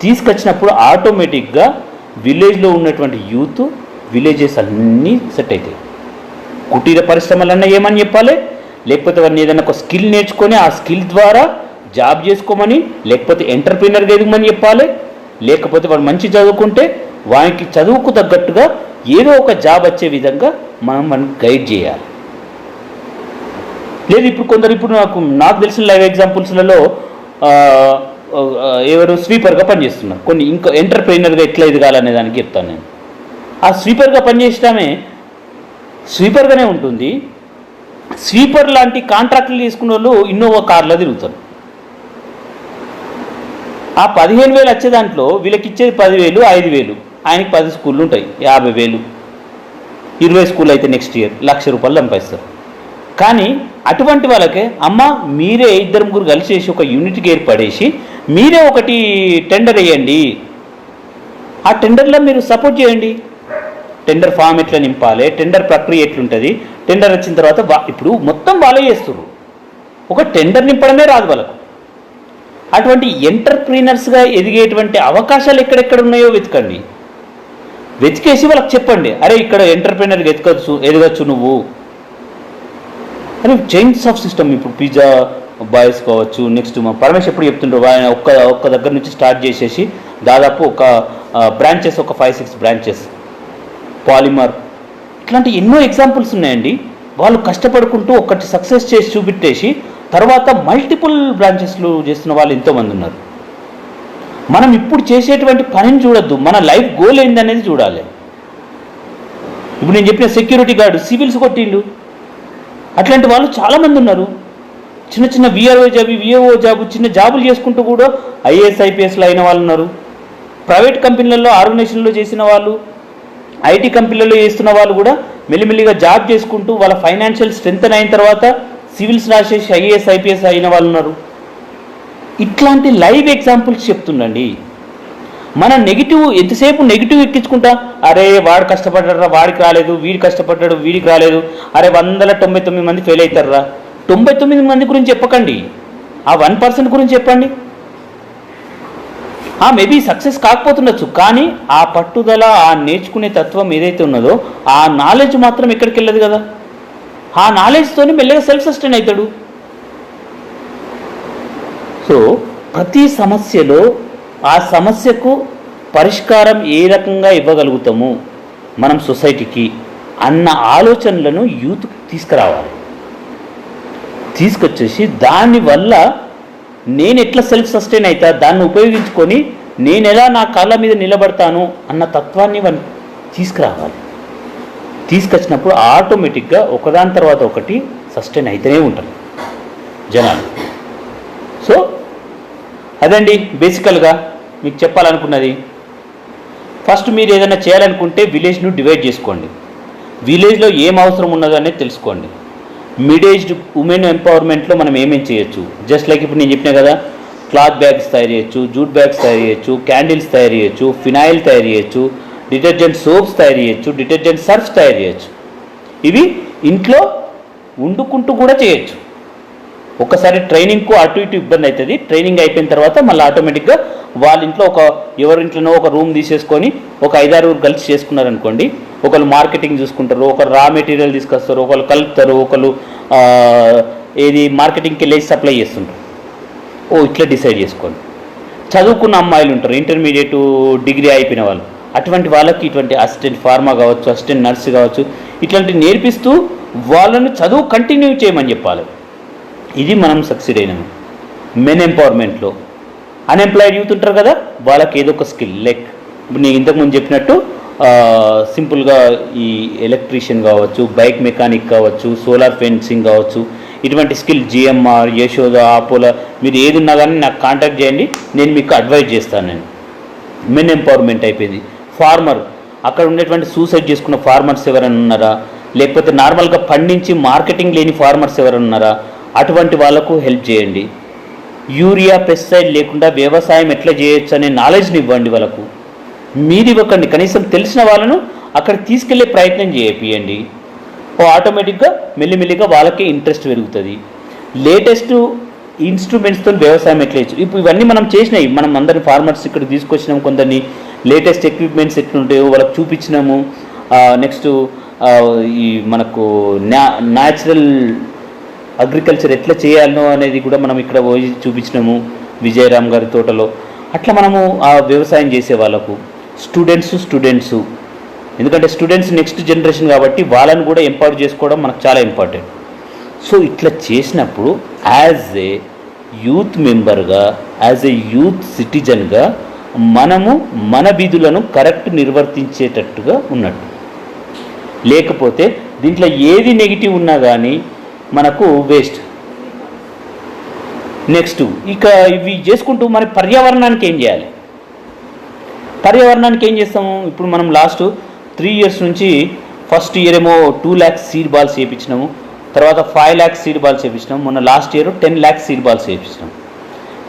తీసుకొచ్చినప్పుడు ఆటోమేటిక్గా విలేజ్లో ఉన్నటువంటి యూత్, విలేజెస్ అన్నీ సెట్ అవుతాయి. కుటీర పరిశ్రమలన్నా ఏమని చెప్పాలి, లేకపోతే వాడిని ఏదైనా ఒక స్కిల్ నేర్చుకొని ఆ స్కిల్ ద్వారా జాబ్ చేసుకోమని, లేకపోతే ఎంటర్ప్రీనర్గా ఎదగమని చెప్పాలి, లేకపోతే వాడు మంచి చదువుకుంటే వానికి చదువుకు తగ్గట్టుగా ఏదో ఒక జాబ్ వచ్చే విధంగా మనం గైడ్ చేయాలి. లేదు ఇప్పుడు కొందరు, ఇప్పుడు నాకు తెలిసిన లైవ్ ఎగ్జాంపుల్స్లలో ఎవరు స్వీపర్గా పనిచేస్తున్నారు, కొన్ని ఇంకా ఎంటర్ప్రైనర్గా ఎట్లా ఎదగాలనే దానికి చెప్తాను నేను. ఆ స్వీపర్గా పనిచేయడమే స్వీపర్గానే ఉంటుంది. స్వీపర్ లాంటి కాంట్రాక్టులు తీసుకున్న వాళ్ళు ఇన్నోవా కార్లో తిరుగుతారు. ఆ 15,000 వచ్చే దాంట్లో వీళ్ళకి ఇచ్చేది 10,000, 5,000, ఆయనకి 10 స్కూళ్ళు ఉంటాయి, 50,000, 20 స్కూల్ అయితే నెక్స్ట్ ఇయర్ ₹1,00,000 సంపాదిస్తారు. కానీ అటువంటి వాళ్ళకే అమ్మ మీరే 2-3 కలిసేసి ఒక యూనిట్కి ఏర్పడేసి మీరే ఒకటి టెండర్ వేయండి, ఆ టెండర్లో మీరు సపోర్ట్ చేయండి, టెండర్ ఫామ్ ఎట్లా నింపాలి, టెండర్ ప్రక్రియ ఎట్లుంటుంది, టెండర్ వచ్చిన తర్వాత ఇప్పుడు మొత్తం వాళ్ళే చేస్తున్నారు, ఒక టెండర్ నింపడమే రాదు వాళ్ళకు. అటువంటి ఎంటర్ప్రీనర్స్గా ఎదిగేటువంటి అవకాశాలు ఎక్కడెక్కడ ఉన్నాయో వెతకండి, వెతికేసి వాళ్ళకి చెప్పండి, అరే ఇక్కడ ఎంటర్ప్రీనర్గా ఎదగచ్చు నువ్వు అని. చేంజ్ ఆఫ్ సిస్టమ్, ఇప్పుడు పిజ్జా బాయ్స్ కావచ్చు, నెక్స్ట్ మా పరమేశ్ ఎప్పుడు చెప్తుంటారు, ఆయన ఒక్క దగ్గర నుంచి స్టార్ట్ చేసేసి దాదాపు ఒక బ్రాంచెస్, ఒక 5-6 బ్రాంచెస్, పాలిమర్, ఇట్లాంటి ఎన్నో ఎగ్జాంపుల్స్ ఉన్నాయండి. వాళ్ళు కష్టపడుకుంటూ ఒకటి సక్సెస్ చేసి చూపెట్టేసి తర్వాత మల్టిపుల్ బ్రాంచెస్లు చేస్తున్న వాళ్ళు ఎంతోమంది ఉన్నారు. మనం ఇప్పుడు చేసేటువంటి పనిని చూడొద్దు, మన లైఫ్ గోల్ ఏందనేది చూడాలి. ఇప్పుడు నేను చెప్పిన సెక్యూరిటీ గార్డు సివిల్స్ కొట్టిండు, అట్లాంటి వాళ్ళు చాలామంది ఉన్నారు. చిన్న చిన్న విఆర్ఓ జాబ్, విఏఓ జాబ్, చిన్న జాబులు చేసుకుంటూ కూడా IAS IPSలు అయిన వాళ్ళు ఉన్నారు. ప్రైవేట్ కంపెనీలలో ఆర్గనైజేషన్లో చేసిన వాళ్ళు, IT కంపెనీలలో చేస్తున్న వాళ్ళు కూడా మెల్లిమెల్లిగా జాబ్ చేసుకుంటూ వాళ్ళ ఫైనాన్షియల్ స్ట్రెంగ్త్ అయిన తర్వాత సివిల్స్ రాసేసి IAS IPS అయిన వాళ్ళు ఉన్నారు. ఇట్లాంటి లైవ్ ఎగ్జాంపుల్స్ చెప్తుండండి. మన నెగిటివ్ ఎంతసేపు నెగిటివ్ ఎక్కించుకుంటా, అరే వాడు కష్టపడ్డారా, వాడికి రాలేదు, వీడి కష్టపడ్డాడు, వీడికి రాలేదు, అరే 199 మంది ఫెయిల్ అవుతారా. 99 మంది గురించి చెప్పకండి, ఆ 1% గురించి చెప్పండి. మేబీ సక్సెస్ కాకపోతుండొచ్చు, కానీ ఆ పట్టుదల, ఆ నేర్చుకునే తత్వం ఏదైతే ఉన్నదో ఆ నాలెడ్జ్ మాత్రం ఎక్కడికి వెళ్ళదు కదా. ఆ నాలెడ్జ్తోని మెల్లగా సెల్ఫ్ సస్టైన్ అవుతాడు. సో ప్రతి సమస్యలో ఆ సమస్యకు పరిష్కారం ఏ రకంగా ఇవ్వగలుగుతాము మనం సొసైటీకి అన్న ఆలోచనలను యూత్ తీసుకురావాలి. తీసుకొచ్చేసి దానివల్ల నేను ఎట్లా సెల్ఫ్ సస్టైన్ అవుతా, దాన్ని ఉపయోగించుకొని నేను ఎలా నా కాళ్ళ మీద నిలబడతాను అన్న తత్వాన్ని వాళ్ళు తీసుకురావాలి. తీసుకొచ్చినప్పుడు ఆటోమేటిక్గా ఒకదాని తర్వాత ఒకటి సస్టైన్ అయితేనే ఉంటారు జనాలు. సో అదండి బేసికల్గా మీకు చెప్పాలనుకున్నది. ఫస్ట్ మీరు ఏదైనా చేయాలనుకుంటే విలేజ్ను డివైడ్ చేసుకోండి, విలేజ్లో ఏం అవసరం ఉన్నదో అనేది తెలుసుకోండి. మిడ్ ఏజ్డ్ ఉమెన్ ఎంపవర్మెంట్లో మనం ఏమేమి చేయొచ్చు, జస్ట్ లైక్ ఇప్పుడు నేను చెప్పినా కదా, క్లాత్ బ్యాగ్స్ తయారు చేయొచ్చు, జూట్ బ్యాగ్స్ తయారు చేయొచ్చు, క్యాండిల్స్ తయారు చేయొచ్చు, ఫినాయిల్ తయారు చేయొచ్చు, డిటర్జెంట్ సోప్స్ తయారు చేయొచ్చు, డిటర్జెంట్ సర్ఫ్స్ తయారు చేయొచ్చు. ఇవి ఇంట్లో వండుకుంటూ కూడా చేయొచ్చు. ఒక్కసారి ట్రైనింగ్కు అటు ఇటు ఇబ్బంది అవుతుంది. ట్రైనింగ్ అయిపోయిన తర్వాత మళ్ళీ ఆటోమేటిక్గా వాళ్ళ ఇంట్లో ఎవరింట్లోనో ఒక రూమ్ తీసేసుకొని ఒక 5-6 కలిసి చేసుకున్నారనుకోండి, ఒకళ్ళు మార్కెటింగ్ చూసుకుంటారు, ఒకరు రా మెటీరియల్ తీసుకొస్తారు, ఒకళ్ళు కలుపుతారు, ఒకళ్ళు ఏది మార్కెటింగ్కి వెళ్ళేసి సప్లై చేస్తుంటారు. ఇట్లా డిసైడ్ చేసుకోండి. చదువుకున్న అమ్మాయిలు ఉంటారు, ఇంటర్మీడియట్ డిగ్రీ అయిపోయిన వాళ్ళు, అటువంటి వాళ్ళకి ఇటువంటి అసిస్టెంట్ ఫార్మా కావచ్చు, అసిస్టెంట్ నర్స్ కావచ్చు, ఇట్లాంటివి నేర్పిస్తూ వాళ్ళను చదువు కంటిన్యూ చేయమని చెప్పాలి. ఇది మనం సక్సీడ్ అయినాము. మెన్ ఎంపవర్మెంట్లో అన్ఎంప్లాయిడ్ యూత్ ఉంటారు కదా, వాళ్ళకి ఏదో ఒక స్కిల్, లైక్ ఇప్పుడు నేను ఇంతకుముందు చెప్పినట్టు సింపుల్గా ఈ ఎలక్ట్రీషియన్ కావచ్చు, బైక్ మెకానిక్ కావచ్చు, సోలార్ ఫెన్సింగ్ కావచ్చు, ఇటువంటి స్కిల్ జిఎంఆర్, యశోద, ఆపోలా, మీరు ఏది ఉన్నా కానీ నాకు కాంటాక్ట్ చేయండి, నేను మీకు అడ్వైజ్ చేస్తాను. నేను మెన్ ఎంపవర్మెంట్ అయిపోయింది. ఫార్మర్, అక్కడ ఉండేటువంటి సూసైడ్ చేసుకున్న ఫార్మర్స్ ఎవరైనా ఉన్నారా, లేకపోతే నార్మల్గా పండించి మార్కెటింగ్ లేని ఫార్మర్స్ ఎవరైనా ఉన్నారా, అటువంటి వాళ్ళకు హెల్ప్ చేయండి. యూరియా పెస్టిసైడ్ లేకుండా వ్యవసాయం ఎట్లా చేయొచ్చు అనే నాలెడ్జ్ని ఇవ్వండి వాళ్ళకు. మీరు ఇవ్వకండి, కనీసం తెలిసిన వాళ్ళను అక్కడికి తీసుకెళ్లే ప్రయత్నం చేయండి. ఆటోమేటిక్గా మెల్లిమెల్లిగా వాళ్ళకే ఇంట్రెస్ట్ పెరుగుతుంది. లేటెస్ట్ ఇన్స్ట్రుమెంట్స్తో వ్యవసాయం ఎట్లా చేయొచ్చు, ఇప్పుడు ఇవన్నీ మనం చేసినాయి. మనం అందరిని ఫార్మర్స్ ఇక్కడికి తీసుకొచ్చినాము, కొందరిని లేటెస్ట్ ఎక్విప్మెంట్స్ ఎట్లుంటాయో వాళ్ళకి చూపించినాము. నెక్స్ట్ ఈ మనకు న్యాచురల్ అగ్రికల్చర్ ఎట్లా చేయాలనో అనేది కూడా మనం ఇక్కడ పోయి చూపించినాము విజయరామ్ గారి తోటలో. అట్లా మనము ఆ వ్యవసాయం చేసే వాళ్ళకు స్టూడెంట్స్, ఎందుకంటే స్టూడెంట్స్ నెక్స్ట్ జనరేషన్ కాబట్టి వాళ్ళని కూడా ఎంపవర్ చేసుకోవడం మనకు చాలా ఇంపార్టెంట్. సో ఇట్లా చేసినప్పుడు యాజ్ ఏ యూత్ మెంబర్గా, యాజ్ ఏ యూత్ సిటిజన్గా మనము మన విధులను కరెక్ట్ నిర్వర్తించేటట్టుగా ఉన్నట్టు. లేకపోతే దీంట్లో ఏది నెగిటివ్ ఉన్నా కానీ మనకు వేస్ట్. నెక్స్ట్ ఇక ఇవి చేసుకుంటూ మరి పర్యావరణానికి ఏం చేయాలి? పర్యావరణానికి ఏం చేస్తాము? ఇప్పుడు మనం లాస్ట్ 3 years నుంచి ఫస్ట్ ఇయర్ ఏమో 2 lakhs సీడ్ బాల్స్ చేయించినాము, తర్వాత 5 lakhs సీడ్ బాల్స్ చేయించినాము, మొన్న last year 10 lakhs seed balls చేయించినాము.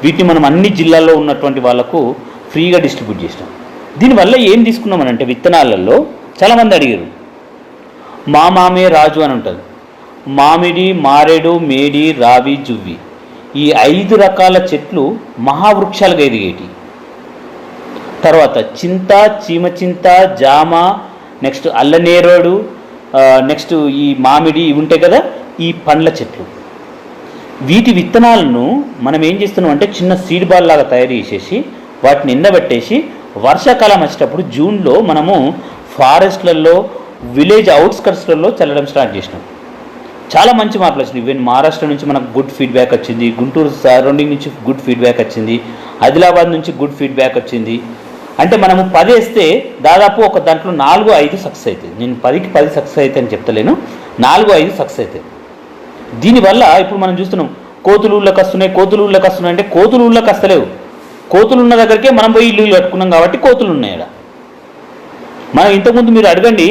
వీటిని మనం అన్ని జిల్లాల్లో ఉన్నటువంటి వాళ్ళకు ఫ్రీగా డిస్ట్రిబ్యూట్ చేసినాం. దీనివల్ల ఏం తీసుకున్నామనంటే విత్తనాలలో చాలామంది అడిగారు, మామే రాజు అని ఉంటుంది, మామిడి, మారేడు, మేడి, రావి, జువ్వి, ఈ 5 రకాల చెట్లు మహావృక్షాలుగా ఎదిగేటి. తర్వాత చింత, చీమచింత, జామ, నెక్స్ట్ అల్లనేరేడు, నెక్స్ట్ ఈ మామిడి, ఇవి ఉంటాయి కదా ఈ పండ్ల చెట్లు. వీటి విత్తనాలను మనం ఏం చేస్తున్నాం అంటే చిన్న సీడ్ బాల్ లాగా తయారు చేసేసి వాటిని ఎండబెట్టేసి వర్షాకాలం వచ్చేటప్పుడు జూన్లో మనము ఫారెస్ట్లలో, విలేజ్ అవుట్స్కట్స్లలో చల్లడం స్టార్ట్ చేసినాం. చాలా మంచి మార్పులు వచ్చింది. ఈవెన్ మహారాష్ట్ర నుంచి మనకు గుడ్ ఫీడ్బ్యాక్ వచ్చింది, గుంటూరు సరౌండింగ్ నుంచి గుడ్ ఫీడ్బ్యాక్ వచ్చింది, ఆదిలాబాద్ నుంచి గుడ్ ఫీడ్బ్యాక్ వచ్చింది. అంటే మనము 10 వేస్తే దాదాపు ఒక దాంట్లో 4-5 సక్సెస్ అవుతుంది. నేను 10కి 10 సక్సెస్ అయితే అని చెప్తలేను, 4-5 సక్సెస్ అవుతాయి. దీనివల్ల ఇప్పుడు మనం చూస్తున్నాం కోతులు ఊళ్ళకి వస్తున్నాయి అంటే కోతులు ఊళ్ళకి వస్తలేవు, కోతులు ఉన్న దగ్గరికే మనం పోయి ఇల్లు కట్టుకున్నాం కాబట్టి కోతులు ఉన్నాయి. మనం ఇంతకుముందు మీరు అడగండి,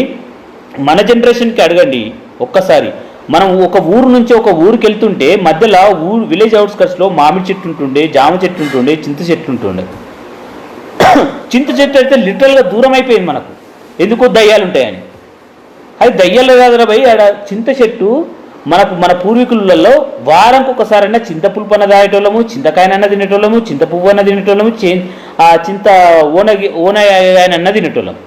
మన జనరేషన్కి అడగండి ఒక్కసారి, మనం ఒక ఊరు నుంచి ఒక ఊరికి వెళ్తుంటే మధ్యలో విలేజ్ అవుట్స్కట్స్లో మామిడి చెట్టు ఉంటుండే, జామ చెట్టు ఉంటుండే, చింత చెట్టు ఉంటుండే. చింత చెట్టు అయితే లిటరల్గా దూరం అయిపోయింది మనకు, ఎందుకో దయ్యాలు ఉంటాయని. అది దయ్యాలు కాదురా భయ్, ఆడ చింత చెట్టు మన పూర్వీకులలో వారంకి ఒకసారైనా చింత పులుపు అన్న తాగేటోళ్ళము, చింతకాయనన్న తినేటోళ్ళము, చింత పువ్వు అన్న తినేటోళ్ళము, చింత ఓనగాయనన్న తినేటోళ్ళము.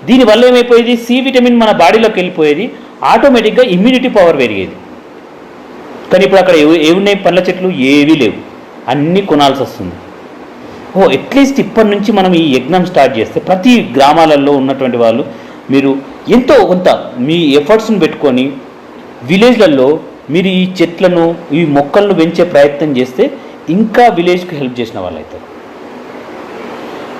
దీనివల్ల ఏమైపోయేది, సి విటమిన్ మన బాడీలోకి వెళ్ళిపోయేది, ఆటోమేటిక్గా ఇమ్యూనిటీ పవర్ పెరిగేది. కానీ ఇప్పుడు అక్కడ ఏమున్నాయి, పండ్ల చెట్లు ఏవీ లేవు, అన్నీ కొనాల్సి వస్తుంది. అట్లీస్ట్ ఇప్పటి నుంచి మనం ఈ యజ్ఞం స్టార్ట్ చేస్తే ప్రతి గ్రామాలలో ఉన్నటువంటి వాళ్ళు మీరు ఎంతో కొంత మీ ఎఫర్ట్స్ని పెట్టుకొని విలేజ్లలో మీరు ఈ చెట్లను, ఈ మొక్కలను పెంచే ప్రయత్నం చేస్తే ఇంకా విలేజ్కి హెల్ప్ చేసిన వాళ్ళు అవుతారు.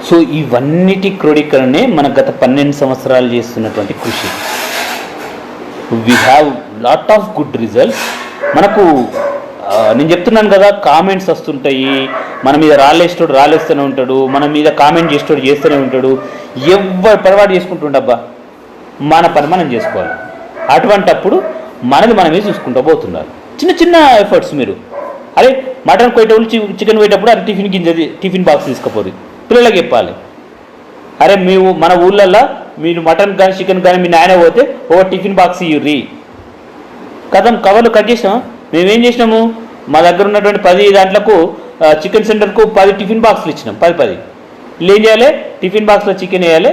సో ఇవన్నిటి క్రోడీకరణే మన గత 12 సంవత్సరాలు చేస్తున్నటువంటి కృషి. We have lot of good results. మనకు నేను చెప్తున్నాను కదా, కామెంట్స్ వస్తుంటాయి, మన మీద రాలేస్తూనే ఉంటాడు, మన మీద కామెంట్ చేస్తూనే ఉంటాడు. ఎవరు పొరపాటు చేసుకుంటుండబ్బా, మన పని మనం చేసుకోవాలి. అటువంటప్పుడు మనది మనమే చూసుకుంటూ పోతున్నారు. చిన్న చిన్న ఎఫర్ట్స్. మీరు అరే మటన్ పోయేటప్పుడు, చికెన్ పోయేటప్పుడు అరే టిఫిన్ బాక్స్ తీసుకుపోరు, పిల్లలకి చెప్పాలి. అరే మన ఊళ్ళల్లో మీరు మటన్ కానీ చికెన్ కానీ మీ నాయన పోతే టిఫిన్ బాక్స్ ఇవ్వరి కథం కవర్లు కట్ చేసినాం. మేమేం చేసినాము, మా దగ్గర ఉన్నటువంటి 10 దాంట్లకు చికెన్ సెంటర్కు 10 టిఫిన్ బాక్సులు ఇచ్చినాం, 10 వీళ్ళు ఏం చేయాలి, టిఫిన్ బాక్స్లో చికెన్ వేయాలి,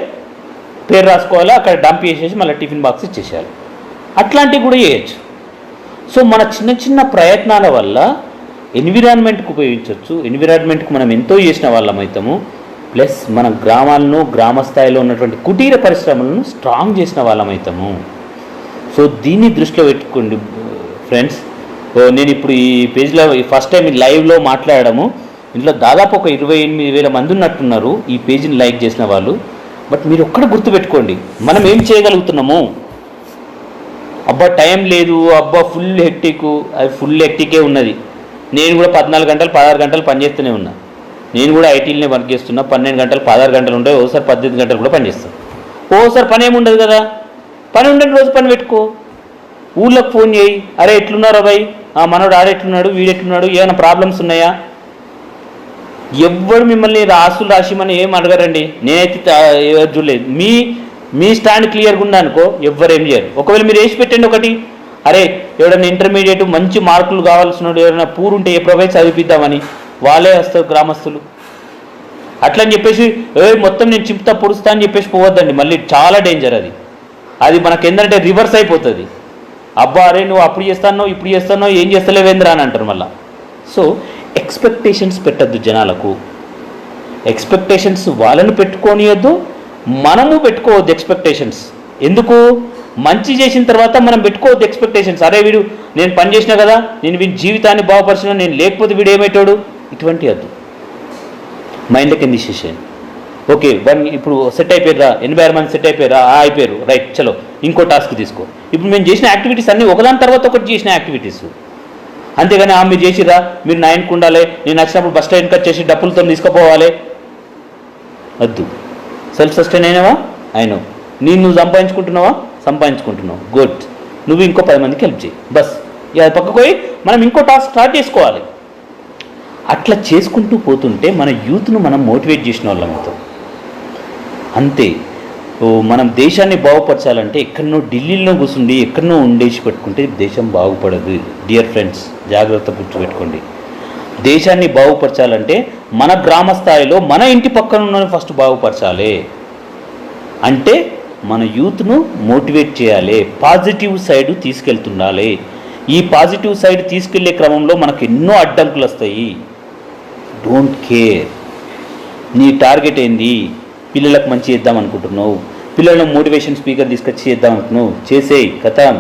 పేరు రాసుకోవాలి, అక్కడ డంప్ చేసేసి మళ్ళీ టిఫిన్ బాక్స్ ఇచ్చేసేయాలి. అట్లాంటివి కూడా చేయొచ్చు. సో మన చిన్న చిన్న ప్రయత్నాల వల్ల ఎన్విరాన్మెంట్కి ఉపయోగించవచ్చు, ఎన్విరాన్మెంట్కి మనం ఎంతో చేసిన వాళ్ళం అవుతాము, ప్లస్ మన గ్రామాలను గ్రామ స్థాయిలో ఉన్నటువంటి కుటీర పరిశ్రమలను స్ట్రాంగ్ చేసిన వాళ్ళం అవుతాము. సో దీన్ని దృష్టిలో పెట్టుకోండి ఫ్రెండ్స్. నేను ఇప్పుడు ఈ పేజ్లో ఫస్ట్ టైం లైవ్లో మాట్లాడము, ఇంట్లో దాదాపు ఒక 28,000 మంది ఉన్నట్టున్నారు ఈ పేజీని లైక్ చేసిన వాళ్ళు. బట్ మీరు ఒక్కడ గుర్తుపెట్టుకోండి, మనం ఏం చేయగలుగుతున్నాము. అబ్బా టైం లేదు, అబ్బా ఫుల్ హెక్టిక్, అది ఫుల్ హెక్టికే ఉన్నది. నేను కూడా 14 గంటలు 16 గంటలు పనిచేస్తూనే ఉన్నా. నేను కూడా ఐటీలోనే వర్క్ చేస్తున్నా. 12 గంటలు 16 గంటలు ఉంటాయి, ఓసారి 18 గంటలు కూడా పనిచేస్తాను. ఓసారి పని ఏమి ఉండదు కదా, పని ఉండని రోజు పని పెట్టుకో. ఊళ్ళోకి ఫోన్ చేయి, అరే ఎట్లున్నారో భయ్, మనోడు ఆడెట్లున్నాడు, వీడెట్లున్నాడు, ఏమైనా ప్రాబ్లమ్స్ ఉన్నాయా. ఎవ్వరు మిమ్మల్ని రాసులు రాసిమని ఏం అడగరండి. నేనైతే చూడలేదు. మీ స్టాండ్ క్లియర్గా ఉందనుకో ఎవ్వరేం చేయరు. ఒకవేళ మీరు వేసి పెట్టండి ఒకటి, అరే ఎవడన్నా ఇంటర్మీడియట్ మంచి మార్కులు కావాల్సిన ఎవరైనా పూర్ ఉంటే ఏ ప్రొవైడ్ చదివిద్దామని వాళ్ళే వస్తారు గ్రామస్తులు. అట్లని చెప్పేసి మొత్తం నేను చింపుతా పొడుస్తా అని చెప్పేసి పోవద్దండి, మళ్ళీ చాలా డేంజర్ అది. అది మనకు ఏంటంటే రివర్స్ అయిపోతుంది. అబ్బా అరే నువ్వు అప్పుడు చేస్తానో ఇప్పుడు చేస్తానో ఏం చేస్తలేవేంద్రా అని అంటారు మళ్ళీ. సో ఎక్స్పెక్టేషన్స్ పెట్టద్దు జనాలకు. ఎక్స్పెక్టేషన్స్ వాళ్ళని పెట్టుకోనియద్దు, మనము పెట్టుకోవద్దు ఎక్స్పెక్టేషన్స్. ఎందుకు, మంచి చేసిన తర్వాత మనం పెట్టుకోవద్దు ఎక్స్పెక్టేషన్స్. అరే వీడు నేను పని చేసినా కదా, నేను వీడి జీవితాన్ని బాగుపరిచిన, నేను లేకపోతే వీడు ఏమవుతాడు, ఇటువంటి వద్దు. మైండ్కి తీసేసేయండి. ఓకే ఇప్పుడు సెట్ అయిపోయారా, 80 మంది సెట్ అయిపోయారా, అయిపోయారు రైట్, చలో ఇంకో టాస్క్ తీసుకో. ఇప్పుడు మేము చేసిన యాక్టివిటీస్ అన్నీ ఒకదాని తర్వాత ఒకటి చేసిన యాక్టివిటీస్. అంతేగాని మీరు చేసిరా, మీరు 9కు ఉండాలి, నేను వచ్చినప్పుడు బస్ స్టాండ్ కట్ చేసి డబ్బులతో తీసుకుపోవాలి, వద్దు. సెల్ఫ్ సస్టైన్ అయినావా, అయినావు. నువ్వు సంపాదించుకుంటున్నావు, గుడ్. నువ్వు ఇంకో 10 మందికి హెల్ప్ చేయి, బస్. ఇక పక్కకు పోయి మనం ఇంకో టాస్క్ స్టార్ట్ చేసుకోవాలి. అట్లా చేసుకుంటూ పోతుంటే మన యూత్ను మనం మోటివేట్ చేసిన వాళ్ళం అవుతాం. అంతే. మనం దేశాన్ని బాగుపరచాలంటే ఎక్కడనో ఢిల్లీలో కూర్చుండి ఎక్కడనో ఉండేసి పెట్టుకుంటే దేశం బాగుపడదు. డియర్ ఫ్రెండ్స్, జాగ్రత్త గుర్తుపెట్టుకోండి. దేశాన్ని బాగుపరచాలంటే మన గ్రామ స్థాయిలో మన ఇంటి పక్కన ఉన్న ఫస్ట్ బాగుపరచాలి. అంటే మన యూత్ను మోటివేట్ చేయాలి, పాజిటివ్ సైడ్ తీసుకెళ్తుండాలి. ఈ పాజిటివ్ సైడ్ తీసుకెళ్లే క్రమంలో మనకు ఎన్నో అడ్డంకులు వస్తాయి. Don't care. నీ టార్గెట్ ఏంది, పిల్లలకు మంచి చేద్దాం అనుకుంటున్నావు, పిల్లలను మోటివేషన్ స్పీకర్ తీసుకొచ్చి చేద్దాం అనుకున్నావు, చేసేయి, కథం.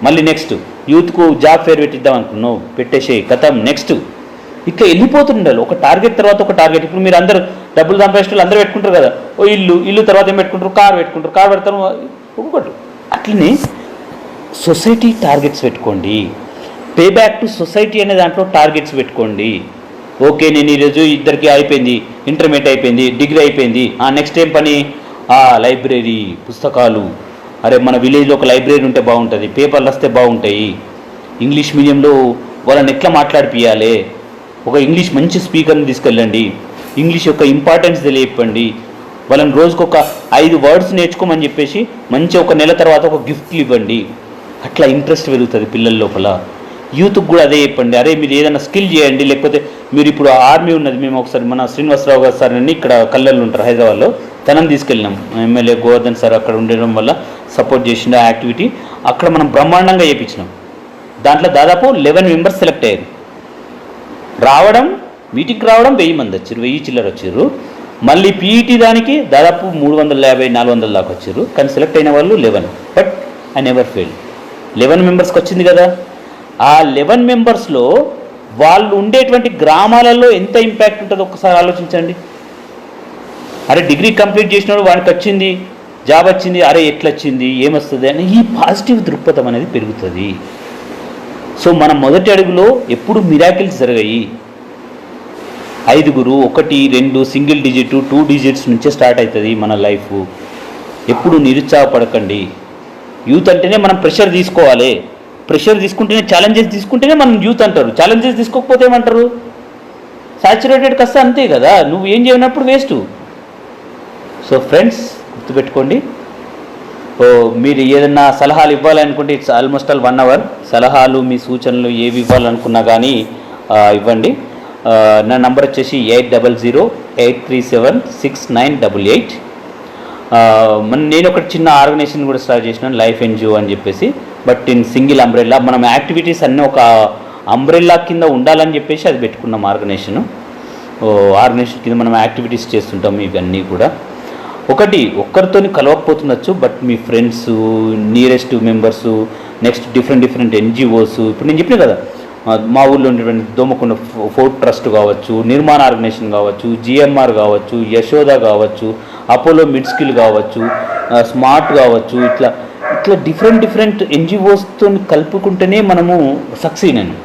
మళ్ళీ నెక్స్ట్ యూత్కు జాబ్ ఫేర్ పెట్టిద్దాం అనుకున్నావు, పెట్టేసేయి, కథం. నెక్స్ట్ ఇట్లా వెళ్ళిపోతుండాలి, ఒక టార్గెట్ తర్వాత ఒక టార్గెట్. ఇప్పుడు మీరు అందరూ డబ్బులు సంపాదించే అందరూ పెట్టుకుంటారు కదా, ఓ ఇల్లు తర్వాత ఏం పెట్టుకుంటారు, కార్ పెడతారు ఒక్కొక్కటి. అట్లనే సొసైటీ టార్గెట్స్ పెట్టుకోండి. పే బ్యాక్ టు సొసైటీ అనే దాంట్లో టార్గెట్స్ పెట్టుకోండి. ఓకే నేను ఈరోజు ఇద్దరికి అయిపోయింది, ఇంటర్మీడియట్ అయిపోయింది, డిగ్రీ అయిపోయింది, నెక్స్ట్ ఏం పని, లైబ్రరీ, పుస్తకాలు. అరే మన విలేజ్లో ఒక లైబ్రరీ ఉంటే బాగుంటుంది, పేపర్లు వస్తే బాగుంటాయి. ఇంగ్లీష్ మీడియంలో వాళ్ళని ఎట్లా మాట్లాడిపియాలి, ఒక ఇంగ్లీష్ మంచి స్పీకర్ని తీసుకెళ్ళండి, ఇంగ్లీష్ యొక్క ఇంపార్టెన్స్ తెలియపండి. వాళ్ళని రోజుకు ఒక 5 వర్డ్స్ నేర్చుకోమని చెప్పేసి మంచి ఒక నెల తర్వాత ఒక గిఫ్ట్లు ఇవ్వండి. అట్లా ఇంట్రెస్ట్ పెరుగుతుంది పిల్లల లోపల. యూత్కి కూడా అదే చెప్పండి, అరే మీరు ఏదైనా స్కిల్ చేయండి. లేకపోతే మీరు ఇప్పుడు ఆర్మీ ఉన్నది, మేము ఒకసారి మన శ్రీనివాసరావు గారు సార్ అని ఇక్కడ కల్లెళ్ళు ఉంటారు హైదరాబాద్లో, తనని తీసుకెళ్ళినాం. ఎమ్మెల్యే గోవర్ధన్ సార్ అక్కడ ఉండడం వల్ల సపోర్ట్ చేసిన యాక్టివిటీ అక్కడ మనం బ్రహ్మాండంగా చేయించినాం. దాంట్లో దాదాపు 11 మెంబర్స్ సెలెక్ట్ అయ్యారు. మీటింగ్కి రావడం 1000 మంది వచ్చారు, 1000 చిల్లర వచ్చారు. మళ్ళీ పీఈటీ దానికి దాదాపు 350-400 దాకా వచ్చారు. కానీ సెలెక్ట్ అయిన వాళ్ళు 11. But I never fail. 11 మెంబర్స్కి వచ్చింది కదా. ఆ 11 మెంబర్స్లో వాళ్ళు ఉండేటువంటి గ్రామాలలో ఎంత ఇంపాక్ట్ ఉంటుందో ఒకసారి ఆలోచించండి. అరే డిగ్రీ కంప్లీట్ చేసినాడు, వాడికి వచ్చింది జాబ్ వచ్చింది, అరే ఎట్లా వచ్చింది, ఏమొస్తుంది అని ఈ పాజిటివ్ దృక్పథం అనేది పెరుగుతుంది. సో మన మొదటి అడుగులో ఎప్పుడు మిరాకిల్స్ జరిగాయి. 5, 1, 2 సింగిల్ డిజిట్ 2 డిజిట్స్ నుంచే స్టార్ట్ అవుతుంది మన లైఫ్. ఎప్పుడు నిరుత్సాహపడకండి. యూత్ అంటేనే మనం ప్రెషర్ తీసుకోవాలి. ప్రెషర్ తీసుకుంటేనే, ఛాలెంజెస్ తీసుకుంటేనే మనం యూత్ అంటారు. ఛాలెంజెస్ తీసుకోకపోతే ఏమంటారు, సాచురేటెడ్ కస్తే అంతే కదా, నువ్వు ఏం చేయనప్పుడు వేస్ట్. సో ఫ్రెండ్స్ గుర్తుపెట్టుకోండి, మీరు ఏదన్నా సలహాలు ఇవ్వాలనుకుంటే ఇట్స్ ఆల్మోస్ట్ ఆల్ 1 అవర్. సలహాలు మీ సూచనలు ఏవి ఇవ్వాలనుకున్నా కానీ ఇవ్వండి. నా నంబర్ వచ్చేసి 8008376988. నేను ఒక చిన్న ఆర్గనైజేషన్ కూడా స్టార్ట్ చేసినాను, లైఫ్ ఎన్జిఓ అని చెప్పేసి. బట్ ఇన్ సింగిల్ అంబ్రెల్లా మనం యాక్టివిటీస్ అన్నీ ఒక అంబ్రెల్లా కింద ఉండాలని చెప్పేసి అది పెట్టుకున్నాం ఆర్గనైజేషన్ కింద మనం యాక్టివిటీస్ చేస్తుంటాం. ఇవన్నీ కూడా ఒక్కరితో కలవకపోతుండొచ్చు, బట్ మీ friends, nearest members, next different NGOs, ఇప్పుడు నేను చెప్పిన కదా మా ఊళ్ళో ఉండేటువంటి దోమకొండ ఫోర్ట్ ట్రస్ట్ కావచ్చు, నిర్మాణ ఆర్గనైజేషన్ కావచ్చు, జిఎంఆర్ కావచ్చు, యశోద కావచ్చు, అపోలో మిడ్ స్కిల్ కావచ్చు, స్మార్ట్ కావచ్చు, ఇట్లా డిఫరెంట్ ఎన్జిఓస్తో కలుపుకుంటేనే మనము సక్సీడ్ అని.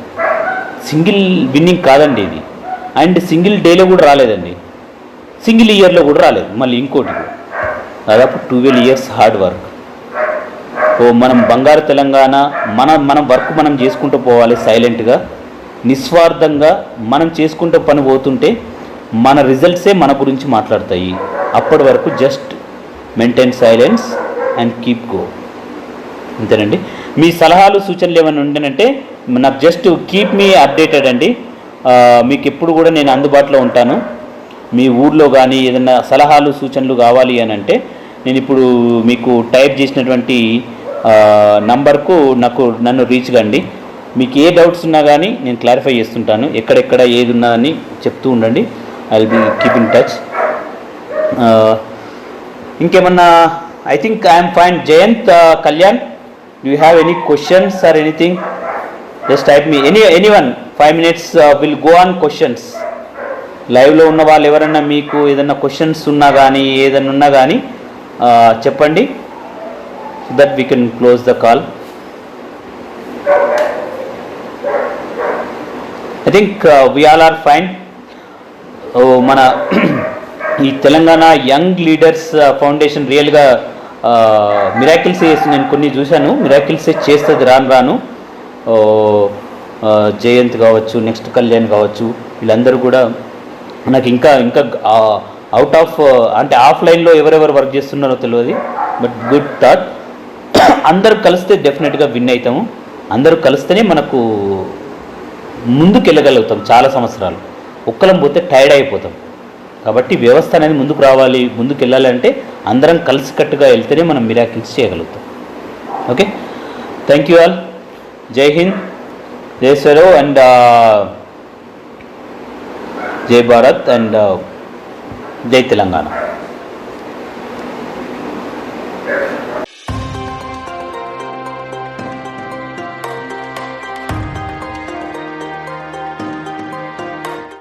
సింగిల్ విన్నింగ్ కాదండి ఇది. అండ్ సింగిల్ డేలో కూడా రాలేదండి, సింగిల్ ఇయర్లో కూడా రాలేదు. మళ్ళీ ఇంకోటి దాదాపు 12 years హార్డ్ వర్క్. మనం బంగారు తెలంగాణ మన వర్క్ మనం చేసుకుంటూ పోవాలి, సైలెంట్గా నిస్వార్థంగా మనం చేసుకుంటూ పని పోతుంటే మన రిజల్ట్సే మన గురించి మాట్లాడతాయి. అప్పటి వరకు just maintain silence and keep go, అంతేనండి. మీ సలహాలు సూచనలు ఏమైనా ఉండనంటే నాకు జస్ట్ కీప్ మీ అప్డేటెడ్ అండి. మీకు ఎప్పుడు కూడా నేను అందుబాటులో ఉంటాను. మీ ఊర్లో కానీ ఏదైనా సలహాలు సూచనలు కావాలి అని అంటే నేను ఇప్పుడు మీకు టైప్ చేసినటువంటి నంబర్కు నన్ను రీచ్ కండి. మీకు ఏ డౌట్స్ ఉన్నా కానీ నేను క్లారిఫై చేస్తుంటాను. ఎక్కడెక్కడ ఏది ఉన్నదని చెప్తూ ఉండండి. I will be keep in touch. ఇంకేమన్నా? I think I'm fine. Jayant, Kalyan, do you have any questions or anything? Just type me anyone. 5 minutes will go on questions. లైవ్లో ఉన్న వాళ్ళు ఎవరన్నా మీకు ఏదన్నా క్వశ్చన్స్ ఉన్నా కానీ ఏదన్నా ఉన్నా కానీ చెప్పండి, so that we can close the call. I think we all are fine. మన ఈ తెలంగాణ యంగ్ లీడర్స్ ఫౌండేషన్ రియల్గా మిరాకిల్స్ చేస్తుంది. నేను కొన్ని చూశాను, మిరాకిల్స్ చేస్తుంది రాను. జయంత్ కావచ్చు, నెక్స్ట్ కళ్యాణ్ కావచ్చు, వీళ్ళందరూ కూడా నాకు ఇంకా అవుట్ ఆఫ్ అంటే ఆఫ్లైన్లో ఎవరెవరు వర్క్ చేస్తున్నారో తెలియదు, బట్ గుడ్ థాట్. అందరూ కలిస్తే డెఫినెట్గా విన్ అవుతాము. అందరూ కలిస్తేనే మనకు ముందుకు వెళ్ళగలుగుతాం. చాలా సంవత్సరాలు ఒక్కలం పోతే టైర్డ్ అయిపోతాం. కాబట్టి వ్యవస్థ అనేది ముందుకు రావాలి, ముందుకు వెళ్ళాలి అంటే అందరం కలిసికట్టుగా వెళ్తేనే మనం మిరాకిల్స్ చేయగలుగుతాం. Okay, thank you all. జై హింద్, జై స్వరో అండ్ జై భారత్ అండ్ జై తెలంగాణ.